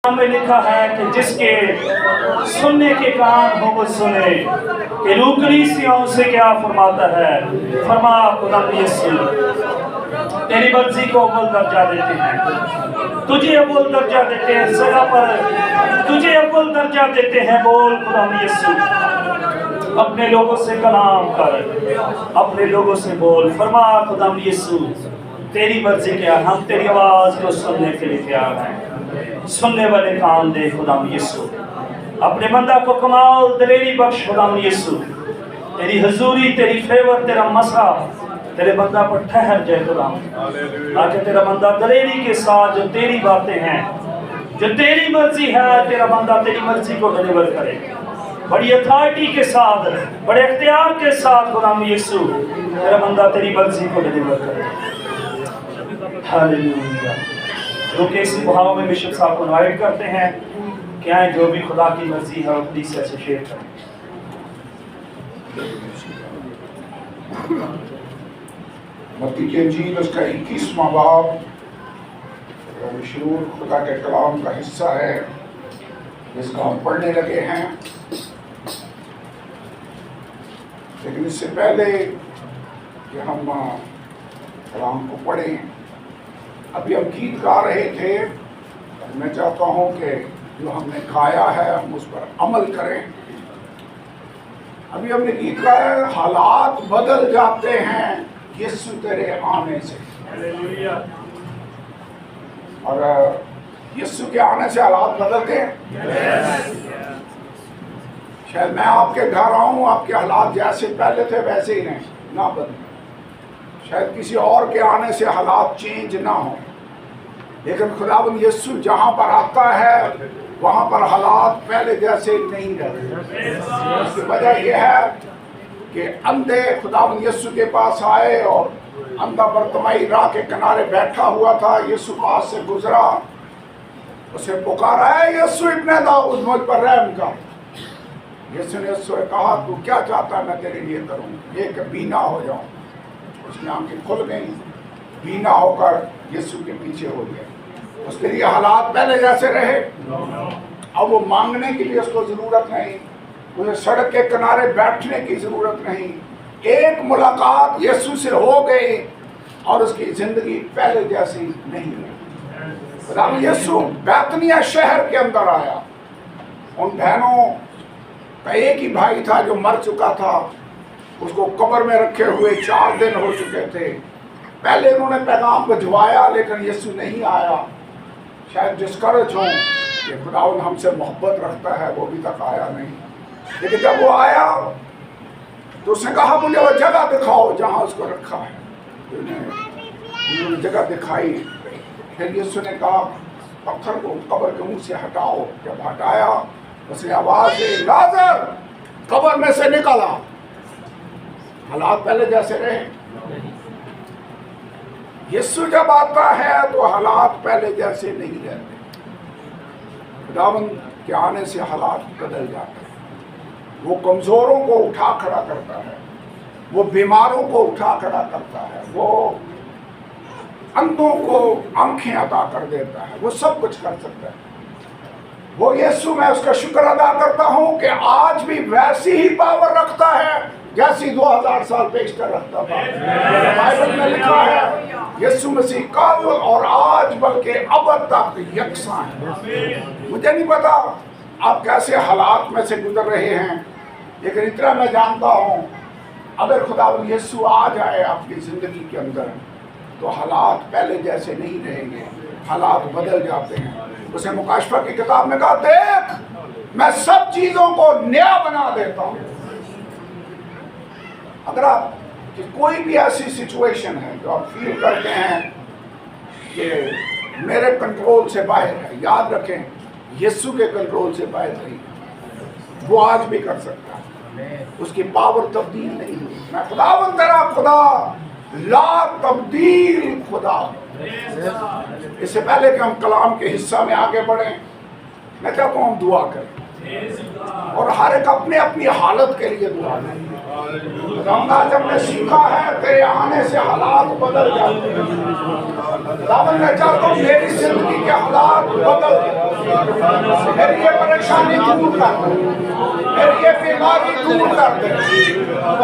میں لکھا ہے کہ جس کے سننے کے کان ہو وہ سنے کہ روح کلیسیوں سے کیا فرماتا ہے۔ فرما خدا یسوع تیری مرضی کو اول درجہ دیتے ہیں، تجھے اول درجہ دیتے ہیں، سزا پر تجھے اول درجہ دیتے ہیں۔ بول خدا یسوع، اپنے لوگوں سے کلام کر، اپنے لوگوں سے بول۔ فرما خدا یسوع تیری مرضی کیا، ہم تیری آواز کو سننے کے لیے تیار ہیں۔ سننے والے کان دے خدا یسوع، اپنے بندہ کو کمال دلیری بخش خدا یسوع۔ تیری حضوری، تیری فیور، تیرا مسا تیرے بندہ پر ٹھہر جائے خدا، تاکہ تیرا بندہ دلیری کے ساتھ جو تیری باتیں ہیں، جو تیری مرضی ہے، تیرا بندہ تیری مرضی کو ڈیلیور کرے بڑی اتھارٹی کے ساتھ، بڑے اختیار کے ساتھ خدا یسوع۔ تیرا بندہ تیری مرضی کو ڈیلیور کرے۔ ہاللیلویا۔ کیونکہ اسی بہاؤ میں بشپ صاحب کو انوائٹ کرتے ہیں کہ آئیں جو بھی خدا کی مرضی ہے اپنی سے شیئر کریں۔ متی کی انجیل اس کا 21واں باب مشہور خدا کے کلام کا حصہ ہے جس کا ہم پڑھنے لگے ہیں۔ لیکن اس سے پہلے کہ ہم کلام کو پڑھیں، ابھی ہم گیت گا رہے تھے، میں چاہتا ہوں کہ جو ہم نے گایا ہے ہم اس پر عمل کریں۔ ابھی ہم نے گیت گایا ہے، حالات بدل جاتے ہیں یسوع تیرے آنے سے، اور یسوع کے آنے سے حالات بدلتے ہیں۔ شاید میں آپ کے گھر آؤں، آپ کے حالات جیسے پہلے تھے ویسے ہی رہیں، نہ بدلیں۔ شاید کسی اور کے آنے سے حالات چینج نہ ہوں، لیکن خداوند یسوع جہاں پر آتا ہے وہاں پر حالات پہلے جیسے نہیں رہتے۔ اس کی وجہ یہ ہے کہ اندھے خداوند یسوع کے پاس آئے، اور اندھا برتمائی راہ کے کنارے بیٹھا ہوا تھا، یسوع پاس سے گزرا، اسے پکارا ہے یسوع ابن داؤد مجھ پر رحم کر۔ یسوع نے اس سے کہا تو کیا چاہتا ہے میں تیرے لیے کروں؟ یہ کہ بینا ہو جاؤں۔ اس کی آنکھیں کھل گئیں، بینا ہو کر یسوع کے پیچھے ہو گیا۔ اس کے لیے حالات پہلے جیسے رہے، اب وہ مانگنے کے لیے اس کو ضرورت نہیں، اسے سڑک کے کنارے بیٹھنے کی ضرورت نہیں۔ ایک ملاقات یسوع سے ہو گئی اور اس کی زندگی پہلے جیسی نہیں رہی۔ خداوند یسوع بیتنیہ شہر کے اندر آیا۔ ان بہنوں کا ایک ہی بھائی تھا جو مر چکا تھا، اس کو قبر میں رکھے ہوئے 4 دن ہو چکے تھے۔ پہلے انہوں نے پیغام بھجوایا لیکن یسوع نہیں آیا۔ شاید ڈسکریج ہوں کہ خداوند ہم سے محبت رکھتا ہے، وہ ابھی تک آیا نہیں۔ لیکن جب وہ آیا تو اس نے کہا مجھے وہ جگہ دکھاؤ جہاں اس کو رکھا ہے۔ انہوں نے جگہ دکھائی۔ پھر یسوع نے کہا پتھر کو قبر کے منہ سے ہٹاؤ۔ جب ہٹایا اس نے آواز دی لازر قبر میں سے نکلا۔ حالات پہلے جیسے رہے۔ یسوع جب آتا ہے تو حالات پہلے جیسے نہیں رہتے۔ خداوند کے آنے سے حالات بدل جاتے ہیں۔ وہ کمزوروں کو اٹھا کھڑا کرتا ہے، وہ بیماروں کو اٹھا کھڑا کرتا ہے، وہ اندھوں کو آنکھیں عطا کر دیتا ہے، وہ سب کچھ کر سکتا ہے۔ وہ یسوع، میں اس کا شکر ادا کرتا ہوں کہ آج بھی ویسی ہی پاور رکھتا ہے جیسی 2000 سال پیشتر رکھتا تھا۔ بائبل میں لکھا ہے یسوع مسیح کل اور آج بلکہ ابد تک یکساں ہے۔ مجھے نہیں پتا آپ کیسے حالات میں سے گزر رہے ہیں، لیکن اتنا میں جانتا ہوں اگر خداوند یسوع آ جائے آپ کی زندگی کے اندر تو حالات پہلے جیسے نہیں رہیں گے، حالات بدل جاتے ہیں۔ اسے مکاشفہ کی کتاب میں کہا دیکھ میں سب چیزوں کو نیا بنا دیتا ہوں۔ اگر آپ کہ کوئی بھی ایسی سچویشن ہے جو آپ فیل کرتے ہیں کہ میرے کنٹرول سے باہر ہے، یاد رکھیں یسوع کے کنٹرول سے باہر نہیں، وہ آج بھی کر سکتا ہے، اس کی پاور تبدیل نہیں ہوئی۔ میں خداوند تیرا خدا لا تبدیل خدا۔ اس سے پہلے کہ ہم کلام کے حصہ میں آگے بڑھیں، میں چاہتا ہوں ہم دعا کریں اور ہر ایک اپنے اپنی حالت کے لیے دعا کریں۔ آج ہم نے سیکھا ہے تیرے آنے سے حالات بدل جاتے ہیں۔ خداوند میں چاہتا ہوں میری زندگی کے حالات بدل میری یہ پریشانی دور کر دے، میری یہ بیماری دور کر دے،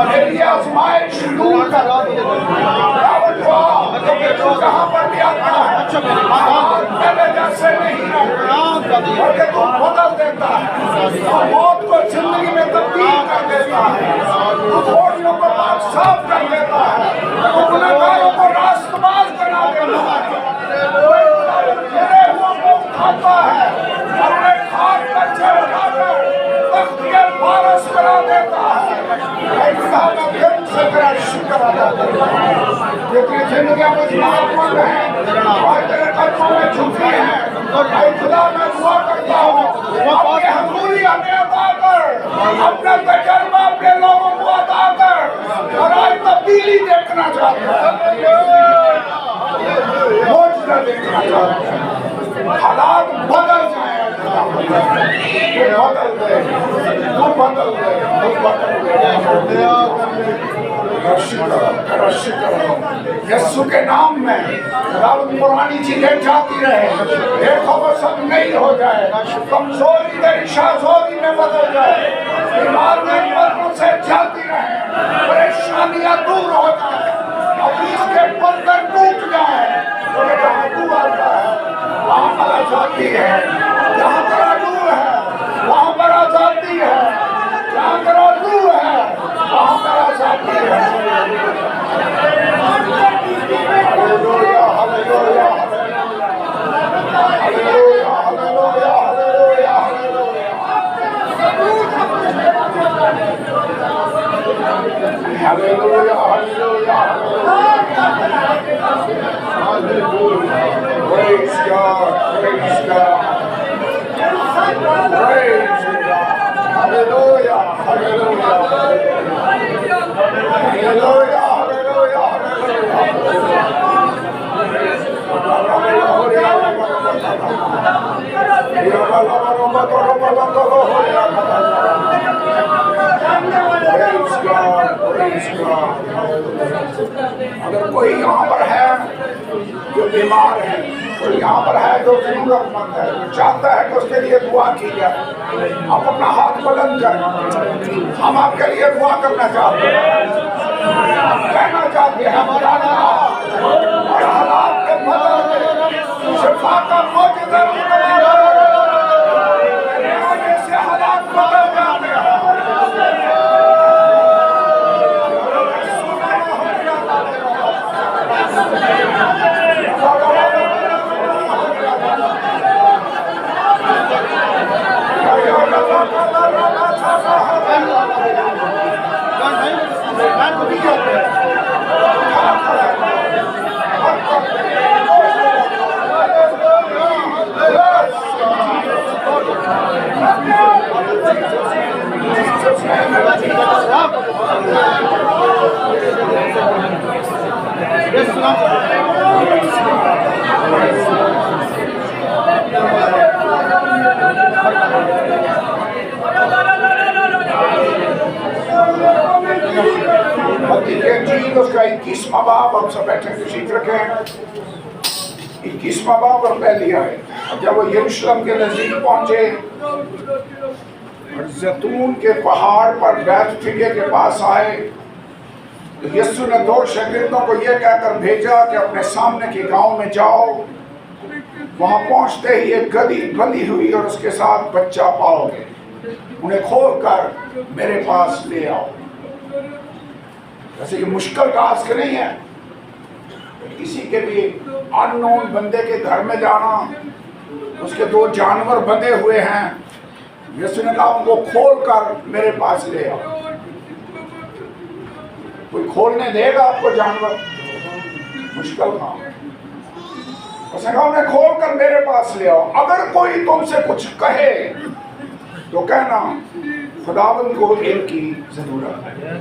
میری یہ آزمائش دور کر دے۔ جہاں پر بھی آتا ہے پہلے جیسے نہیں رہتے، بلکہ تو بدل دیتا ہے، اور موت کو زندگی میں تبدیل کر دیتا ہے، تو کوڑیوں کو پاک صاف کر دیتا ہے، تو گنہگاروں کو راست باز بنا دیتا ہے، گرے ہوا کو اٹھاتا ہے اور انہیں خاک پر سے اٹھا کر تختیہ پارس بنا دیتا ہے۔ اے خدا میں دل سے تیرا شکر ادا کرتا ہوں، جتنی زندگیاں مجموعات مند ہیں اور تیرے قدموں میں جھکی ہیں، اے خدا میں دعا کرتا ہوں اپنی حضوری ہمیں عطا کر، اپنا تجربہ اپنے لوگوں کو عطا کر، اور آج تبدیلی دیکھنا چاہتے ہیں، معجزہ دیکھنا چاہتے ہیں، حالات بدل جائیں، تو بدل دے، تو بدل دے، تو بدل دے۔ تیرا شکر یسوع کے نام میں خداوند پرانی چیزیں جاتی رہے، دیکھو وہ سب نہیں ہو جائے، کمزوری تیری شاذوری میں بدل جائے، بیماریاں بدنوں سے جاتی رہے، پریشانیاں دور ہو جائیں، ابلیس کے بندر ٹوٹ جائیں، اور جہاں تو آتا ہے وہاں پر آزادی ہے، جہاں تیرا نور ہے وہاں پر آزادی ہے، جہاں تیرا نور ہے وہاں پر آزادی ہے۔ ہلیلویا ہلیلویا ہلیلویا ہلیلویا ہلیلویا ہلیلویا ہلیلویا ہلیلویا۔ Praise God, praise God, praise God, hallelujah, hallelujah, hallelujah, Praise God, praise God. اگر کوئی یہاں پر ہے جو بیمار ہے، کوئی یہاں پر ہے جو ضرورت مند ہے، جو چاہتا ہے کہ اس کے لیے دعا کی جائے، آپ اپنا ہاتھ بلند کریں، ہم آپ کے لیے دعا کرنا چاہتے ہیں، ہم کہنا چاہتے ہیں ہمارا اور حالات کے بدل میں شفا کا معجزہ آنے سے حالات بدل جاتے ہیں۔ اس کا 21واں باب، ہم سب بیٹھے تشریف رکھیں، 21واں باب اور پہلی آیت۔ جب وہ یروشلم کے نزدیک پہنچے اور زیتون کے پہاڑ پر بیت فگے کے پاس آئے تو یسوع نے 2 شاگردوں کو یہ کہہ کر بھیجا کہ اپنے سامنے کے گاؤں میں جاؤ، وہاں پہنچتے ہی ایک گدھی بندھی ہوئی اور اس کے ساتھ بچہ پاؤ گے، انہیں کھول کر میرے پاس لے آؤ۔ ویسے یہ مشکل ٹاسک نہیں ہے، کسی کے بھی ان نون بندے کے گھر میں جانا، اس کے 2 جانور بندھے ہوئے ہیں، یسوع نے کہا ان کو کھول کر میرے پاس لے آؤ۔ کوئی کھولنے دے گا آپ کو جانور؟ مشکل کام۔ اس نے کہا انہیں کھول کر میرے پاس لے آؤ، اگر کوئی تم سے کچھ کہے تو کہنا خداوند کو ان کی ضرورت ہے،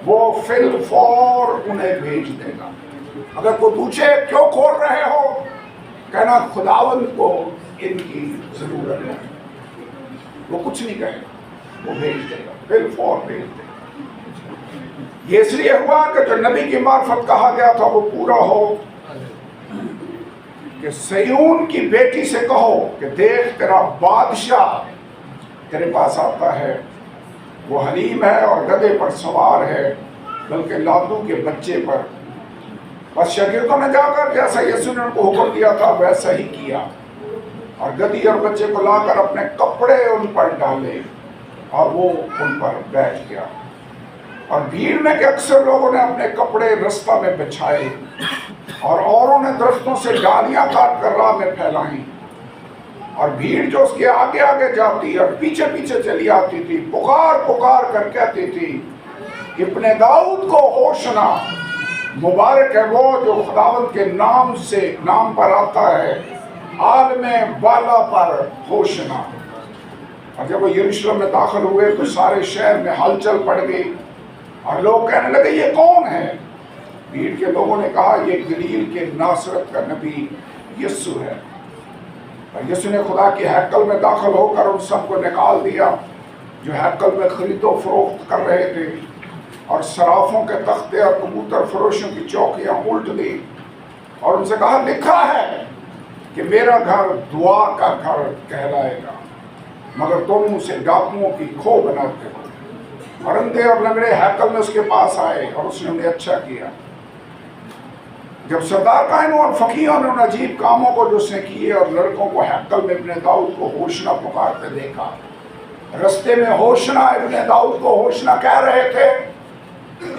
وہ فی الفور انہیں بھیج دے گا۔ اگر کوئی پوچھے کیوں کھول رہے ہو، کہنا خداوند کو ان کی ضرورت ہے، وہ کچھ نہیں کہے گا، وہ بھیج دے گا، فی الفور بھیج دے گا۔ یہ اس لیے ہوا کہ جو نبی کی معرفت کہا گیا تھا وہ پورا ہو۔ کہ سیون کی بیٹی سے کہو کہ دیکھ تیرا بادشاہ تیرے پاس آتا ہے، وہ حلیم ہے اور گدھے پر سوار ہے، بلکہ لادو کے بچے پر۔ بس شاگردوں نے جا کر جیسا یسوع نے ان کو حکم دیا تھا ویسا ہی کیا، اور گدھی اور بچے کو لا کر اپنے کپڑے ان پر ڈالے اور وہ ان پر بیٹھ گیا۔ اور بھیڑ میں کہ اکثر لوگوں نے اپنے کپڑے رستہ میں بچھائے اور اوروں نے درختوں سے ڈالیاں کاٹ کر راہ میں پھیلائیں، اور بھیڑ جو اس کے آگے آگے جاتی اور پیچھے پیچھے چلی آتی تھی پکار پکار کر کہتی تھی، ابن داؤد کو ہوشنا، مبارک ہے وہ جو خداوند کے نام پر آتا ہے، عالم بالا پر ہوشنا۔ اور جب وہ یروشلم میں داخل ہوئے تو سارے شہر میں ہلچل پڑ گئی اور لوگ کہنے لگے یہ کون ہے؟ بھیڑ کے لوگوں نے کہا یہ گلیل کے ناصرت کا نبی یسوع ہے۔ اور یسوع نے خدا کے ہیکل میں داخل ہو کر ان سب کو نکال دیا جو ہیکل میں خرید و فروخت کر رہے تھے، اور صرافوں کے تختے اور کبوتر فروشوں کی چوکیاں الٹ دی، اور ان سے کہا لکھا ہے کہ میرا گھر دعا کا گھر کہلائے گا، مگر تم اسے ڈاکوؤں کی کھو بناتے ہو۔ اور اندھے اور لنگڑے ہیکل میں اس کے پاس آئے اور اس نے انہیں اچھا کیا۔ جب سردار کاہنوں اور فقیہوں نے ان عجیب کاموں کو جو اس نے کیے اور لڑکوں کو ہیکل میں ابن داؤد کو ہوشنا پکارتے دیکھا، رستے میں ہوشنا ابن داؤد کو ہوشنا کہہ رہے تھے،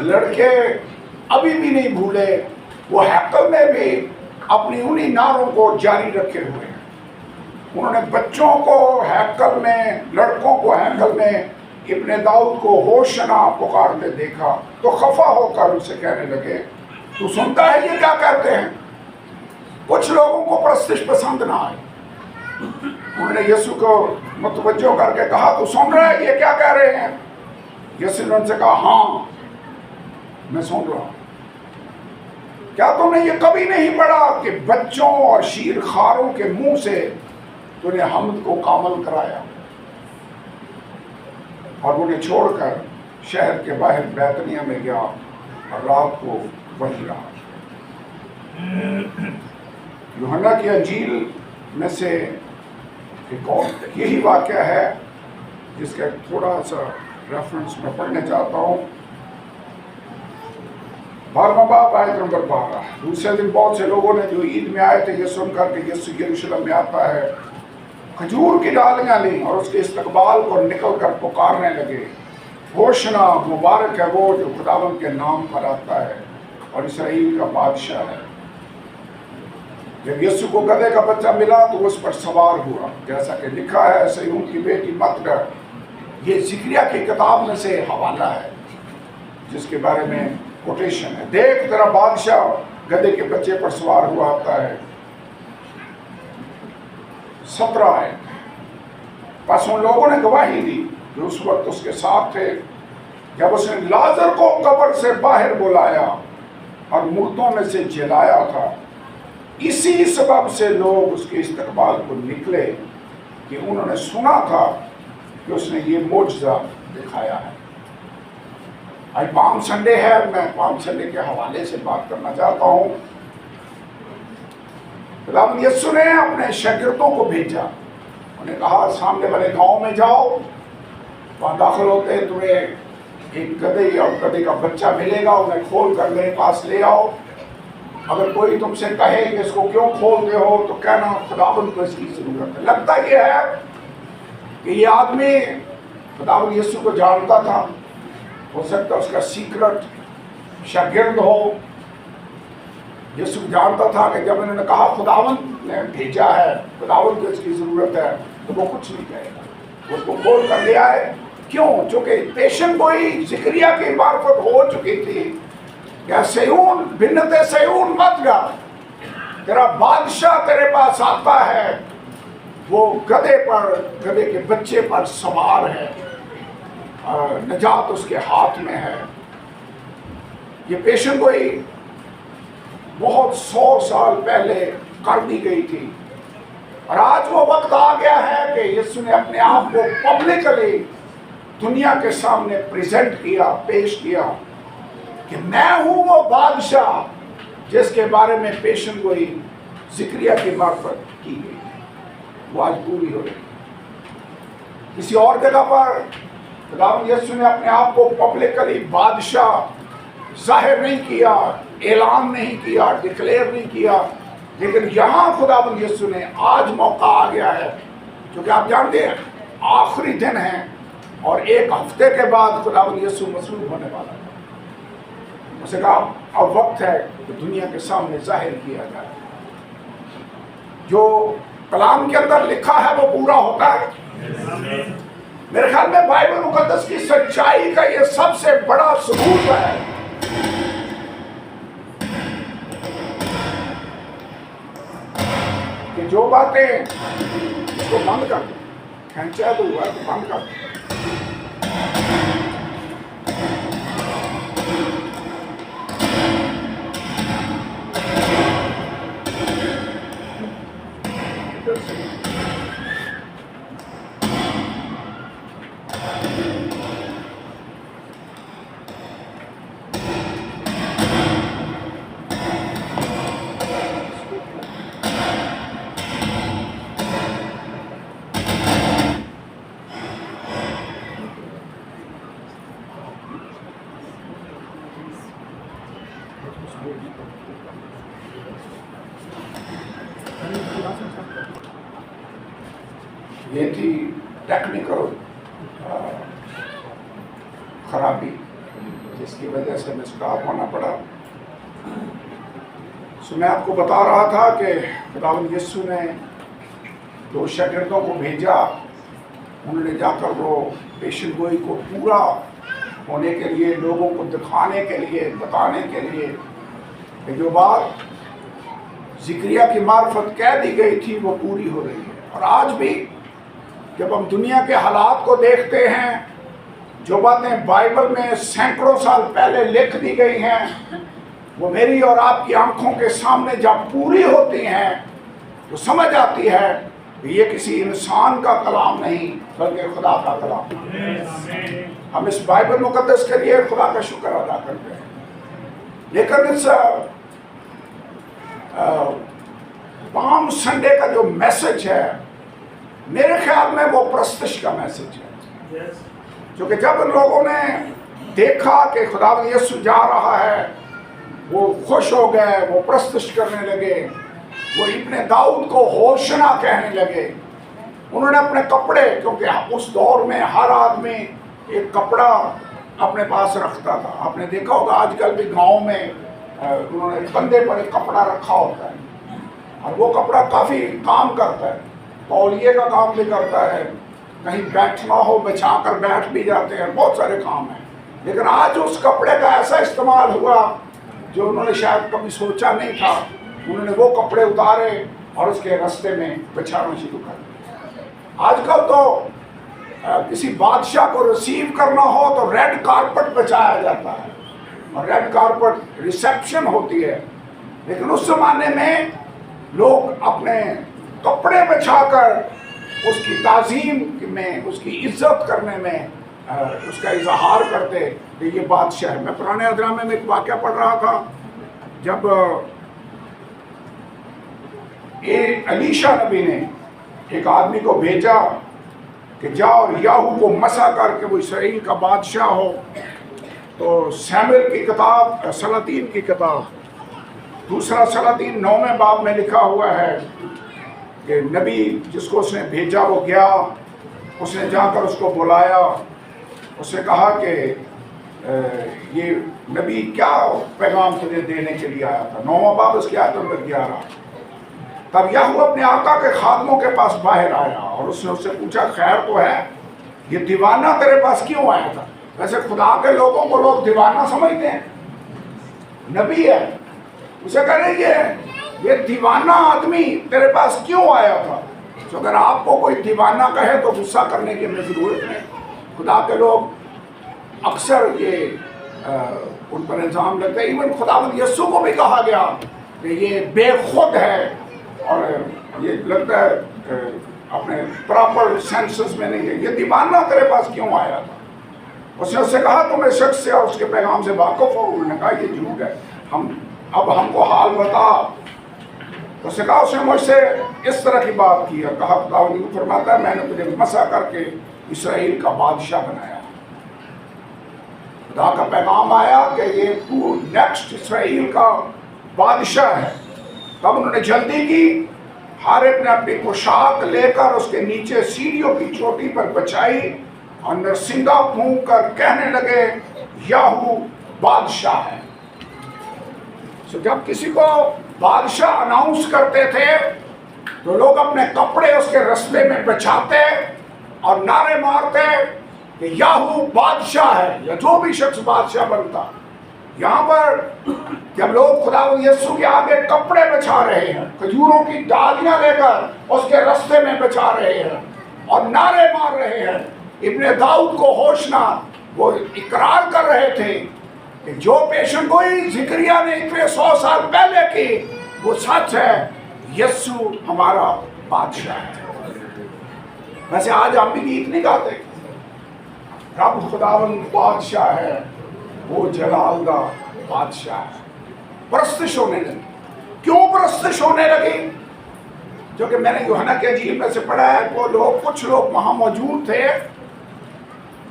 لڑکے ابھی بھی نہیں بھولے، وہ ہیکل میں بھی اپنی انہی نعروں کو جاری رکھے ہوئے ہیں۔ انہوں نے بچوں کو ہیکل میں، لڑکوں کو ہیکل میں ابن داؤد کو ہوشنا پکارتے دیکھا تو خفا ہو کر ان سے کہنے لگے، تو سنتا ہے یہ کیا کہتے ہیں؟ کچھ لوگوں کو پرستش پسند نہ آئی۔ انہوں نے یسوع کو متوجہ کر کے کہا تو سن رہا ہے یہ کیا کہہ رہے ہیں؟ یسوع نے ان سے کہا ہاں میں سن رہا ہوں۔ کیا تم نے یہ کبھی نہیں پڑھا کہ بچوں اور شیرخواروں کے منہ سے تو نے حمد کو کامل کرایا؟ اور انہیں چھوڑ کر شہر کے باہر بیتنیہ میں گیا اور رات کو وہیں رہا۔ یوحنا کی انجیل میں سے ایک اور یہی واقعہ ہے جس کا تھوڑا سا ریفرنس میں پڑھنے چاہتا ہوں۔ 12واں باب آیت نمبر 12۔ دوسرے دن بہت سے لوگوں نے جو عید میں آئے تھے یہ سن کر کہ یسوع یروشلم میں آتا ہے، کھجور کی ڈالیاں لیں اور اس کے استقبال کو نکل کر پکارنے لگے، ہوشنا، مبارک ہے وہ جو خداوند کے نام پر آتا ہے اور اسرائیل کا بادشاہ ہے۔ جب یسوع کو گدھے کا بچہ ملا تو اس پر سوار ہوا، جیسا کہ لکھا ہے سیون کی بیٹی مت ڈر۔ یہ زکریا کی کتاب میں سے حوالہ ہے جس کے بارے میں کوٹیشن ہے، دیکھ تیرا بادشاہ گدھے کے بچے پر سوار ہوا آتا ہے۔ 17 ہے۔ بس ان لوگوں نے گواہی دی جو اس وقت اس کے ساتھ تھے، جب اس نے لازر کو قبر سے باہر بلایا اور مردوں میں سے جلایا تھا، اسی سبب سے لوگ اس کے استقبال کو نکلے کہ انہوں نے سنا تھا کہ اس نے یہ معجزہ دکھایا ہے۔ آج پام سنڈے ہے، میں پام سنڈے کے حوالے سے بات کرنا چاہتا ہوں۔ خداوند یسوع نے اپنے شاگردوں کو بھیجا، انہیں کہا سامنے والے گاؤں میں جاؤ، وہاں داخل ہوتے ہیں تمہیں ایک گدھے اور گدھے کا بچہ ملے گا، انہیں کھول کر میرے پاس لے آؤ۔ اگر کوئی تم سے کہے کہ اس کو کیوں کھولتے ہو تو کہنا خداوند کو اس کی ضرورت ہے۔ لگتا یہ ہے کہ یہ آدمی خداوند یسوع کو جانتا تھا، ہو سکتا اس کا سیکرٹ شاگرد ہو۔ یسوع جانتا تھا کہ جب انہوں نے کہا خداوند نے بھیجا ہے، خداوند کو اس کی ضرورت ہے، تو وہ کچھ نہیں کہے گا، اس کو کھول کر لے آئے۔ کیوں؟ چونکہ پیشن گوئی زکریا کی معرفت ہو چکی تھی کہ سیون، بنت سیون مت گا، تیرا بادشاہ تیرے پاس آتا ہے، وہ گدھے پر، گدھے کے بچے پر سوار ہے، نجات اس کے ہاتھ میں ہے۔ یہ پیشن گوئی بہت 100 سال پہلے کر دی گئی تھی، اور آج وہ وقت آ گیا ہے کہ یسوع نے اپنے آپ کو پبلکلی دنیا کے سامنے پریزنٹ کیا، پیش کیا کہ میں ہوں وہ بادشاہ جس کے بارے میں پیشن گوئی ज़िक्रिया की मार्फत की गई, वो आज पूरी हो रही है। किसी और जगह पर खुदावंद यीशु ने अपने आप को पब्लिकली बादशाह जाहिर नहीं किया, ऐलान नहीं किया, डिक्लेयर नहीं किया, लेकिन यहाँ खुदावंद यीशु ने आज मौका आ गया है, क्योंकि आप जानते हैं आखिरी दिन है और एक हफ्ते के बाद खुदावंद यीशु मसलूब होने वाला है। उसे कहा अब वक्त है कि दुनिया के सामने जाहिर किया जाए। जो कलाम के अंदर लिखा है वो पूरा होता है। मेरे ख्याल में बाइबल मुकद्दस की सच्चाई का ये सबसे बड़ा सबूत है कि जो बातें इसको बंद कर दो, खींचा तो हुआ तो बंद कर दो। ये थी टेक्निकल खराबी जिसकी वजह से हमें स्टॉप होना पड़ा। सो मैं आपको बता रहा था कि खुदावंद यीशु ने 2 शागिर्दों को भेजा, उन्होंने जाकर वो पेशन गोई को पूरा होने के लिए, लोगों को दिखाने के लिए, बताने के लिए कि जो बात ज़िक्रिया की मार्फत कह दी गई थी वो पूरी हो रही है। और आज भी जब हम दुनिया के हालात को देखते हैं, जो बातें बाइबल में सैकड़ों साल पहले लिख दी गई हैं, वो मेरी और आपकी आंखों के सामने जब पूरी होती हैं तो समझ आती है कि ये किसी इंसान का कलाम नहीं बल्कि खुदा का कलाम है। हम इस बाइबल मुकद्दस के लिए खुदा का शुक्र अदा करते हैं। लेकिन इस पाम संडे का जो मैसेज है, मेरे ख्याल में वो प्रस्तिश का मैसेज है। क्योंकि जब लोगों ने देखा कि खुदावंद यीशु जा रहा है, वो खुश हो गए, वो प्रस्तिश करने लगे, वो इब्ने दाऊद को होशना कहने लगे। उन्होंने अपने कपड़े, क्योंकि उस दौर में हर आदमी एक कपड़ा अपने पास रखता था। आपने देखा होगा आजकल भी गांव में उन्होंने कंधे पर एक कपड़ा रखा होता है और वो कपड़ा काफ़ी काम करता है, तौलिए का काम भी करता है, कहीं बैठना हो बचा कर बैठ भी जाते हैं, बहुत सारे काम हैं। लेकिन आज उस कपड़े का ऐसा इस्तेमाल हुआ जो उन्होंने शायद कभी सोचा नहीं था। उन्होंने वो कपड़े उतारे और उसके रास्ते में बिछाना शुरू कर दिया। आजकल तो किसी बादशाह को रिसीव करना हो तो रेड कारपेट बिछाया जाता है और रेड कारपेट रिसेप्शन होती है। लेकिन उस ज़माने में लोग अपने कपड़े बिछाकर उसकी ताज़ीम में, उसकी इज्जत करने में उसका इजहार करते कि ये बादशाह है। मैं पुराने अदरामे में एक वाक़या पढ़ रहा था, जब अलीशा नबी ने एक आदमी को भेजा कि जाओ और याहू को मसा करके वो इसराइल का बादशाह हो। तो सैमुएल की किताब, सलातीन की किताब, दूसरा सलातीन 9वें बाब में लिखा हुआ है कि नबी जिसको उसने भेजा वो गया, उसने जाकर उसको बुलाया, उसने कहा कि ये नबी क्या पैगाम तुझे देने के लिए आया था। 9वां बाब उसकी आयत नंबर 11। तब याहू अपने आका के खादमों के पास बाहर आया और उसने उससे पूछा, खैर तो है, ये दीवाना तेरे पास क्यों आया था? वैसे खुदा के लोगों को लोग दीवाना समझते हैं, नबी है, उसे कह रहे ये दीवाना आदमी तेरे पास क्यों आया था? तो अगर आपको कोई दीवाना कहे तो गुस्सा करने की हमें ज़रूरत नहीं। खुदा के लोग अक्सर ये उन पर इल्ज़ाम लगता है। इवन खुदावंद यीशु को भी कहा गया कि ये बेखुद है और ये लगता है अपने प्रॉपर सेंसेस में नहीं है। ये दीवाना तेरे पास क्यों आया था? उसने उससे कहा तुम इस शख्स से और उसके पैगाम से वाकिफ हो? उन्होंने कहा ये झूठ है। अब हमको हाल बता تو उसने कहा उसने मुझसे इस तरह की बात की और कहा खुदा फरमाता है मैंने तुझे मसा करके इसराइल का बादशाह बनाया। खुदा का पैगाम आया कि ये तू नेक्स्ट इसराइल का बादशाह है। तब उन्होंने जल्दी की, हर एक ने अपनी पोशाक लेकर उसके नीचे सीढ़ियों की चोटी पर बचाई और नरसिंगा फूंक कर कहने लगे याहू बादशाह है। तो जब किसी को बादशाह अनाउंस करते थे तो लोग अपने कपड़े उसके रास्ते में बिछाते और नारे मारते कि याहू बादशाह है, या जो भी शख्स बादशाह बनता। यहाँ पर जब लोग खुदा यीशु के आगे कपड़े बिछा रहे हैं, खजूरों की डालियां लेकर उसके रास्ते में बिछा रहे हैं और नारे मार रहे हैं, इब्ने दाऊद को होशना, वो इकरार कर रहे थे कि जो पेशन गोई जिक्रिया ने इतने 100 साल पहले की वो सच है, यीशु हमारा बादशाह है। वैसे आज हम भी गीत नहीं गाते, रब खुदावंद बादशाह है, वो जलाल दा बादशाह है। परस्तिश होने लगी। क्यों परस्तिश होने लगी? जो कि मैंने यूहन्ना के इंजील में से पढ़ा है, वो लोग, कुछ लोग वहां मौजूद थे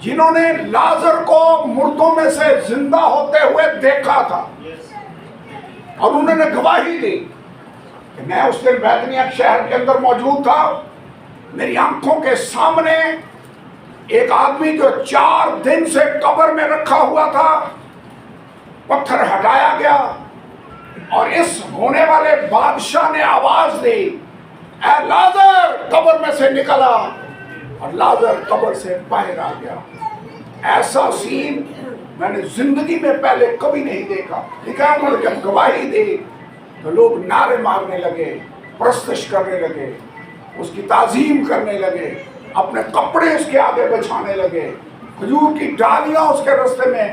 जिन्होंने लाजर को मुर्दों में से जिंदा होते हुए देखा था और उन्होंने गवाही दी कि मैं उस दिन बैतनिय्याह शहर के अंदर मौजूद था, मेरी आंखों के सामने एक आदमी जो 4 दिन से कब्र में रखा हुआ था, पत्थर हटाया गया और इस होने वाले बादशाह ने आवाज दी, ऐ लाजर कब्र में से निकला, और लाजर कब्र से बाहर आ गया। ऐसा सीन मैंने जिंदगी में पहले कभी नहीं देखा। लिखा उन्होंने जब गवाही दी तो लोग नारे मारने लगे, प्रस्तुत करने लगे, उसकी ताजीम करने लगे, अपने कपड़े उसके आगे बिछाने लगे, खजूर की डालियां उसके रास्ते में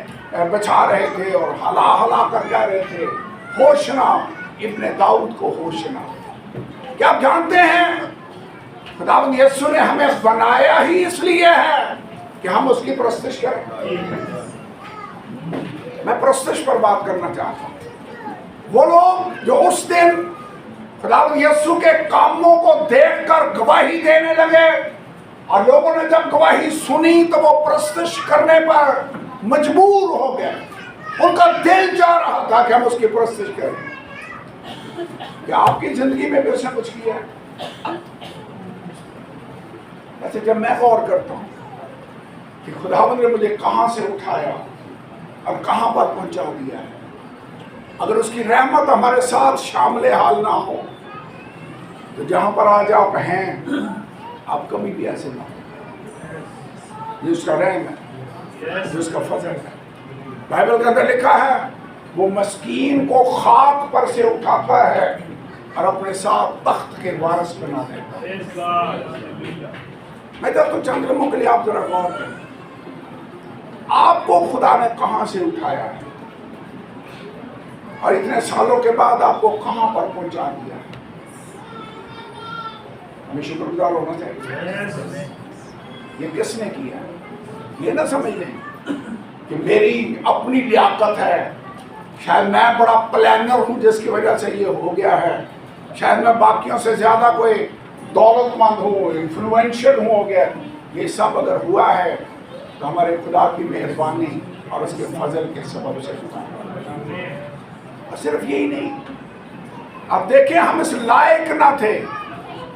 बिछा रहे थे और हला हला कर जा रहे थे, होशना इब्ने दाऊद को होशना। क्या आप जानते हैं खुदावंद यीशु ने हमें बनाया ही इसलिए है कि हम उसकी प्रस्तुत करें। मैं प्रस्तुत पर बात करना चाहता हूं। वो लोग जो उस दिन खुदावंद यीशु के कामों को देखकर गवाही देने लगे और लोगों ने जब गवाही सुनी तो वो प्रस्तुत करने पर मजबूर हो गए, उनका दिल जा रहा था कि हम उसकी प्रस्तुत करें। क्या आपकी जिंदगी में भी उसने कुछ किया? ऐसे जब मैं गौर करता हूं कि खुदावंद ने मुझे कहां से उठाया और कहां पर पहुंचा दिया है, अगर उसकी रहमत हमारे साथ शामिल हाल ना हो तो जहां पर आज आप हैं आप कभी भी ऐसे ना हो। ये उसका रहम है, ये उसका फजल है। बाइबल के अंदर लिखा है वो मस्कीन को खाक पर से उठाता है और अपने साथ तख्त के वारिस बना देता है। मैं जब तो चंद लम्हों के लिए आप जरा गौर करें, आपको खुदा ने कहां से उठाया है और इतने सालों के बाद आपको कहां पर पहुंचा दिया है। हमें शुक्रगुजार होना चाहिए। ये किसने किया है? ये ना समझ लें कि मेरी अपनी लियाकत है, शायद मैं बड़ा प्लानर हूं जिसकी वजह से ये हो गया है, शायद मैं बाकियों से ज्यादा कोई दौलतमंद हूँ, इन्फ्लुएंशियल हूँ हो गया। ये सब अगर हुआ है तो हमारे खुदा की मेहरबानी और उसके फजल के सबब से हुआ है। और सिर्फ यही नहीं, अब देखें हम इस लायक ना थे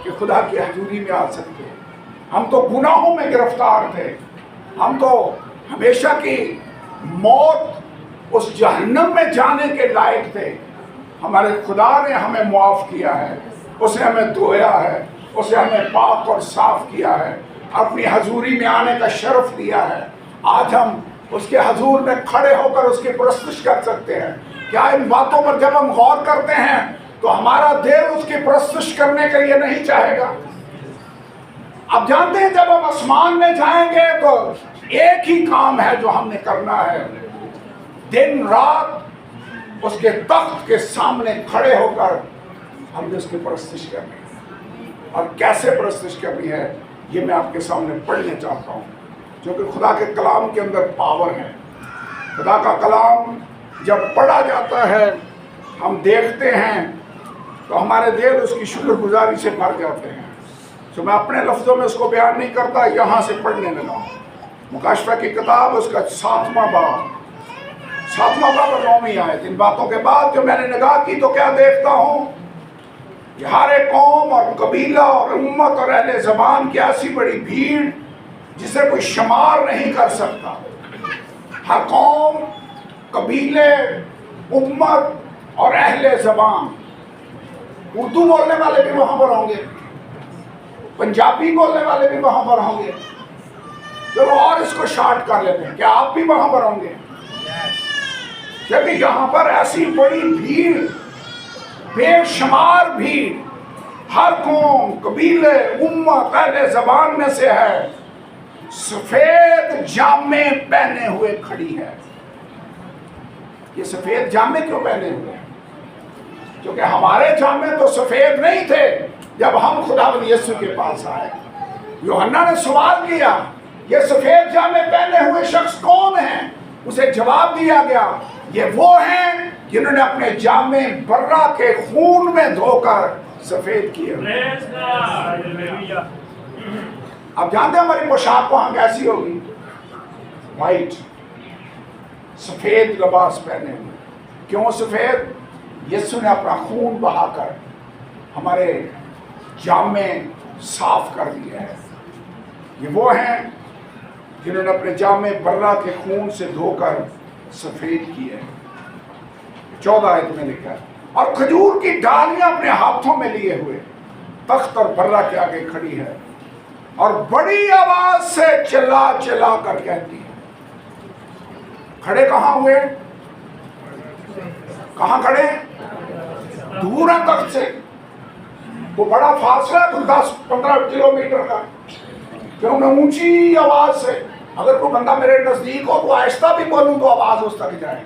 कि खुदा की हजूरी में आ सकते, हम तो गुनाहों में गिरफ्तार थे, हम तो हमेशा की मौत उस जहन्नम में जाने के लायक थे। हमारे खुदा ने हमें मुआफ किया है, उसने हमें धोया है, उसने हमें पाक और साफ किया है, अपनी हजूरी में आने का शर्फ दिया है। आज हम उसके हजूर में खड़े होकर उसकी प्रस्तुत कर सकते हैं। क्या इन बातों पर जब हम गौर करते हैं तो हमारा दिल उसकी प्रस्तुत करने के लिए नहीं चाहेगा? आप जानते हैं जब हम आसमान में जाएंगे तो एक ही काम है जो हमने करना है, दिन रात उसके तख्त के सामने खड़े होकर हमने उसकी प्रस्तुत करनी है। और कैसे प्रस्तुत करनी है ये मैं आपके सामने पढ़ने चाहता हूँ, क्योंकि खुदा के कलाम के अंदर पावर है। खुदा का कलाम जब पढ़ा जाता है हम देखते हैं تو ہمارے دل اس کی شکر گزاری سے بھر جاتے ہیں. تو میں اپنے لفظوں میں اس کو بیان نہیں کرتا، یہاں سے پڑھنے لگا ہوں. مکاشفہ کی کتاب اس کا 7واں باب اور 9ویں آیت. ان باتوں کے بعد جو میں نے نگاہ کی تو کیا دیکھتا ہوں کہ ہر ایک قوم اور قبیلہ اور امت اور اہل زبان کی ایسی بڑی بھیڑ جسے کوئی شمار نہیں کر سکتا. ہر قوم، قبیلے، امت اور اہل زبان. اردو بولنے والے بھی وہاں پر ہوں گے، پنجابی بولنے والے بھی وہاں پر ہوں گے. چلو اور اس کو شارٹ کر لیتے ہیں، کیا آپ بھی وہاں پر ہوں گے؟ کیونکہ یہاں پر ایسی بڑی بھیڑ، بے شمار بھیڑ، ہر قوم، قبیلے، امت، اہل زبان میں سے ہے، سفید جامے پہنے ہوئے کھڑی ہے. یہ سفید جامے کیوں پہنے ہوئے ہیں؟ کیونکہ ہمارے جامے تو سفید نہیں تھے جب ہم خداوند یسوع کے پاس آئے. یوحنا نے سوال کیا، یہ سفید جامے پہنے ہوئے شخص کون ہیں؟ اسے جواب دیا گیا، یہ وہ ہیں جنہوں نے اپنے جامے برہ کے خون میں دھو کر سفید کیے. آپ جانتے ہیں ہماری پوشاک وہاں کیسی ہوگی؟ وائٹ، سفید لباس پہنے ہوئے. کیوں سفید؟ یسوع نے اپنا خون بہا کر ہمارے جامے صاف کر دیے ہیں. یہ وہ ہیں جنہوں نے اپنے جامے برہ کے خون سے دھو کر سفید کیے. 14 آیت میں لکھا ہے، اور کھجور کی ڈالیاں اپنے ہاتھوں میں لیے ہوئے تخت اور برہ کے آگے کھڑی ہے اور بڑی آواز سے چلا چلا کر کہتی ہے. کھڑے کہاں ہوئے؟ کہاں کھڑے؟ دور ہے تخت سے. وہ بڑا فاصلہ ہے، 10-15 کلومیٹر کا. کیوں میں اونچی آواز سے، اگر کوئی بندہ میرے نزدیک ہو تو آہستہ بھی بولوں تو آواز اس تک جائے.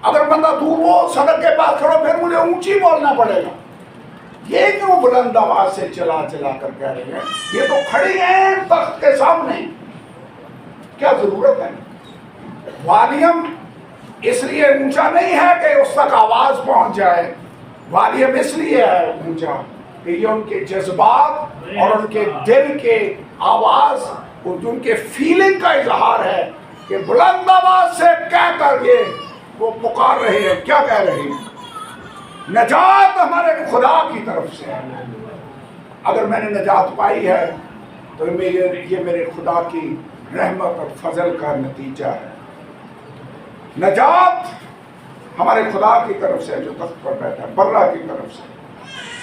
اگر بندہ دور ہو، سڑک کے پاس کھڑو، پھر مجھے اونچی بولنا پڑے گا. یہ کیوں بلند آواز سے چلا چلا کر کہہ رہے ہیں؟ یہ تو کھڑی ہیں تخت کے سامنے، کیا ضرورت ہے؟ والیوم اس لیے اونچا نہیں ہے کہ اس تک آواز پہنچ جائے. والیوم اس لیے ہے اونچا کہ یہ ان کے جذبات اور ان کے دل کے آواز، ان کے فیلنگ کا اظہار ہے کہ بلند آواز سے کہہ کر یہ وہ پکار رہے ہیں. کیا کہہ رہے ہیں؟ نجات ہمارے خدا کی طرف سے ہے. اگر میں نے نجات پائی ہے تو یہ میرے خدا کی رحمت اور فضل کا نتیجہ ہے. نجات ہمارے خدا کی طرف سے جو تخت پر بیٹھا ہے، برہ کی طرف سے.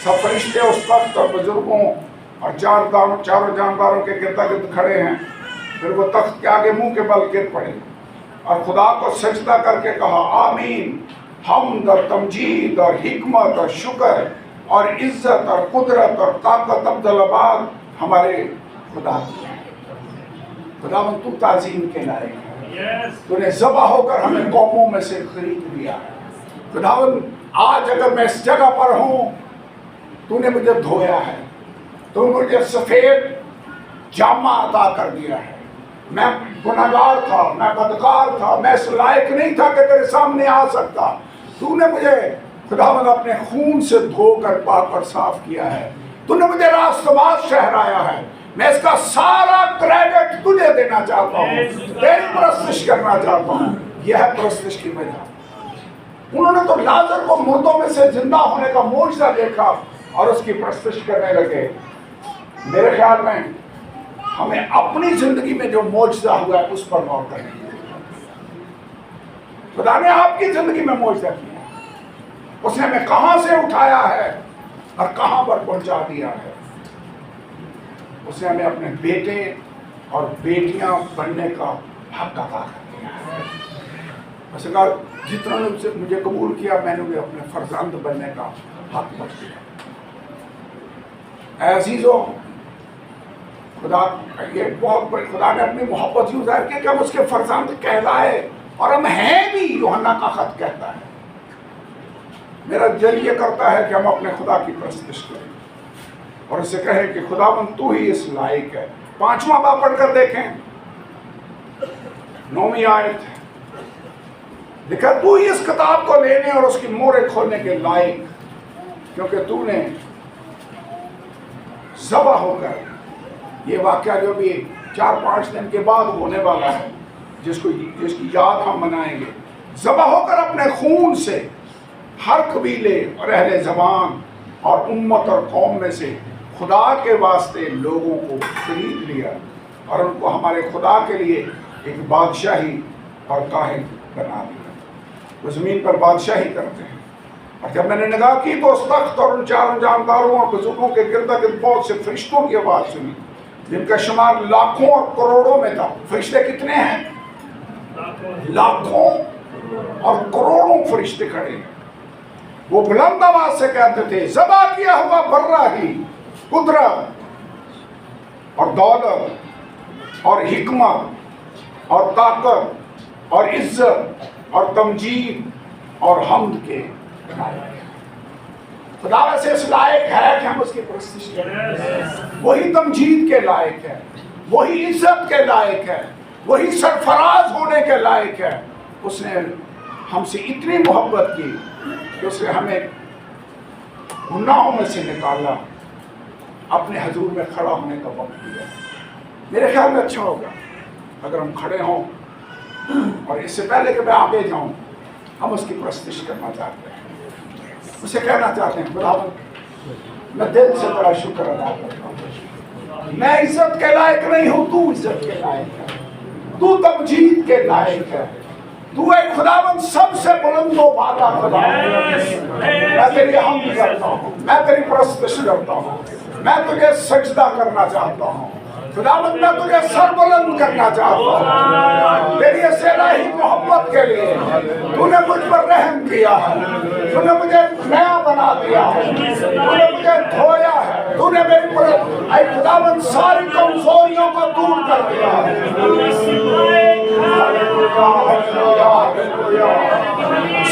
سب فرشتے اس تخت اور بزرگوں اور چاروں جانداروں کے گرد گرد کھڑے ہیں. پھر وہ تخت کے آگے منہ کے بل گر پڑے اور خدا کو سجدہ کر کے کہا، آمین، حمد اور تمجید اور حکمت اور شکر اور عزت اور قدرت اور طاقت ابدالآباد ہمارے خدا کی ہے. خداوند تو تعظیم کے لائق ہے. تو نے ذبح ہو کر ہمیں قوموں میں سے خرید لیا ہے. خداوند آج اگر میں اس جگہ پر ہوں، تو نے مجھے دھویا ہے، تو نے مجھے سفید جامہ عطا کر دیا ہے. میں گنہگار تھا، میں بدکار تھا، میں اس لائق نہیں تھا کہ تیرے سامنے آ سکتا. تو نے مجھے خداوند اپنے خون سے دھو کر پاک اور صاف کیا ہے. تو نے مجھے راست باز ٹھہرایا ہے. میں اس کا سارا کریڈٹ تجھے دینا چاہتا ہوں، تیری پرستش کرنا چاہتا ہوں. یہ ہے پرستش کی وجہ. انہوں نے تو لازر کو مردوں میں سے زندہ ہونے کا معجزہ دیکھا اور اس کی پرستش کرنے لگے. میرے خیال میں ہمیں اپنی زندگی میں جو معجزہ ہوا ہے اس پر غور کرنا ہے. خدا نے آپ کی زندگی میں معجزہ کیا ہے. اس نے ہمیں کہاں سے اٹھایا ہے اور کہاں پر پہنچا دیا ہے. اس نے ہمیں اپنے بیٹے اور بیٹیاں بننے کا حق عطا کر دیا ہے. اس نے کہا جتنا نے مجھے قبول کیا میں نے اپنے فرزند بننے کا حق بخش دیا. اے عزیزو، خدا یہ بہت بڑی، خدا نے اپنی محبت یوں ظاہر کی کہ ہم اس کے فرزند کہلائے اور ہم ہیں بھی. یوحنا کا خط کہتا ہے. میرا دل یہ کرتا ہے کہ ہم اپنے خدا کی پرستش کریں اور اسے کہیں کہ خداوند تو ہی اس لائق ہے. 5واں باب پڑھ کر دیکھیں، 9ویں آیت لکھا، تو ہی اس کتاب کو لینے اور اس کی مہریں کھولنے کے لائق क्योंकि तूने ज़बह होकर, ये वाक़या जो भी 4-5 दिन के बाद होने वाला है, जिसकी याद हम मनाएंगे, ज़बह होकर अपने खून से हर कबीले और अहले ज़बान और उम्मत और कौम में से खुदा के वास्ते लोगों को खरीद लिया और उनको हमारे खुदा के लिए एक बादशाही और काहिल बना दिया। वो ज़मीन पर बादशाही करते हैं। और जब मैंने निगाह की तो उस तख्त और उन चारों जानकारों और बुजुर्गों के गिरदा गिर्द बहुत से फरिश्तों की आवाज़ सुनी, जिनका शुमार लाखों और करोड़ों में था। फरिश्ते कितने हैं? लाखों और करोड़ों फरिश्ते खड़े हैं। वो बुलंद आवाज से कहते थे, ज़बा किया हुआ बर्राही, कुदरत और दौलत और हिकमत और ताकत और इज्जत और तमजीद और हम्द के खुदा वैसे इस लायक है कि हम उसकी परस्तिश करें। वही तमजीद के लायक है, वही इज्जत के लायक है, वही सरफराज होने के लायक है। उसने हमसे इतनी मोहब्बत की कि उसने हमें गुनाहों में से निकाला, अपने हजूर में खड़ा होने का वक्त दिया। मेरे ख्याल में अच्छा होगा अगर हम खड़े हों और इससे पहले कि मैं आगे जाऊं, हम उसकी परस्तिश करना चाहते हैं, उसे कहना चाहते हैं, खुदावंद मैं दिल से बड़ा शुक्र अदा करता हूँ। मैं इज्जत के लायक नहीं हूँ, तू इज्जत के लायक है, तू तमजीद के लायक है, तू एक खुदावंद सबसे बुलंदो वाला खुदा। मैं तेरी हम्द करता हूँ, मैं तेरी परस्तिश करता हूँ, मैं तुझे सजदा करना चाहता हूँ। खुदावंद मैं तुझे सरबुलंद करना चाहता हूँ तेरी इस इलाही मोहब्बत के लिए। तूने मुझ पर रहम किया है, तूने मुझे नया बना दिया है, तूने मुझे धोया है, तूने मेरी पर ऐ खुदावंद सारी कमजोरियों को दूर कर दिया है।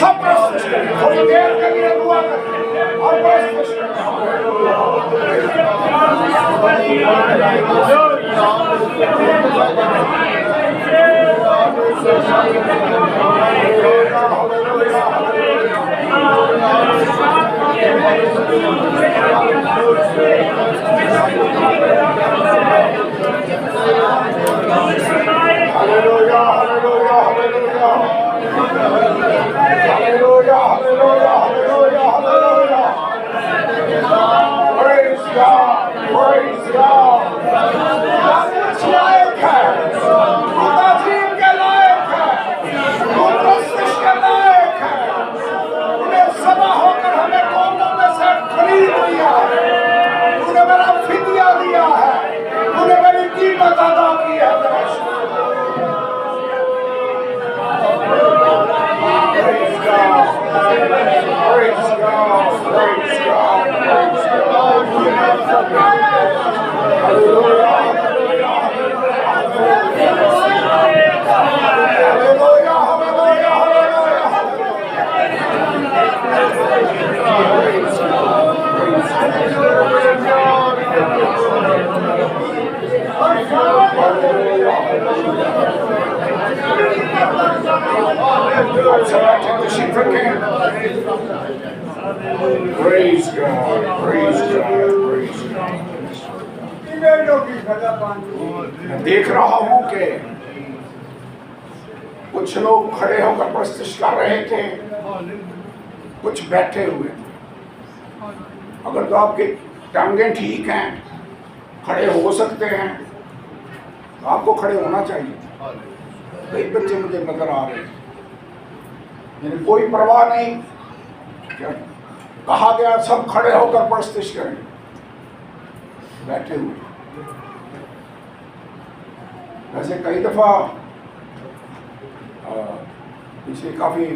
सब परस्तिश करें, थोड़ी देर के लिए दुआ करें और परस्तिश करें। Praise God, praise God, praise God. मैं देख रहा हूं कि कुछ लोग खड़े होकर परस्तिश कर रहे थे, कुछ बैठे हुए थे। अगर तो आपके टांगें ठीक हैं, खड़े हो सकते हैं, तो आपको खड़े होना चाहिए। कई बच्चे मुझे नजर आ रहे हैं, यानी कोई परवाह नहीं, क्या कहा गया सब खड़े होकर परस्तिश करें, बैठे हुए। वैसे कई दफा पिछले काफी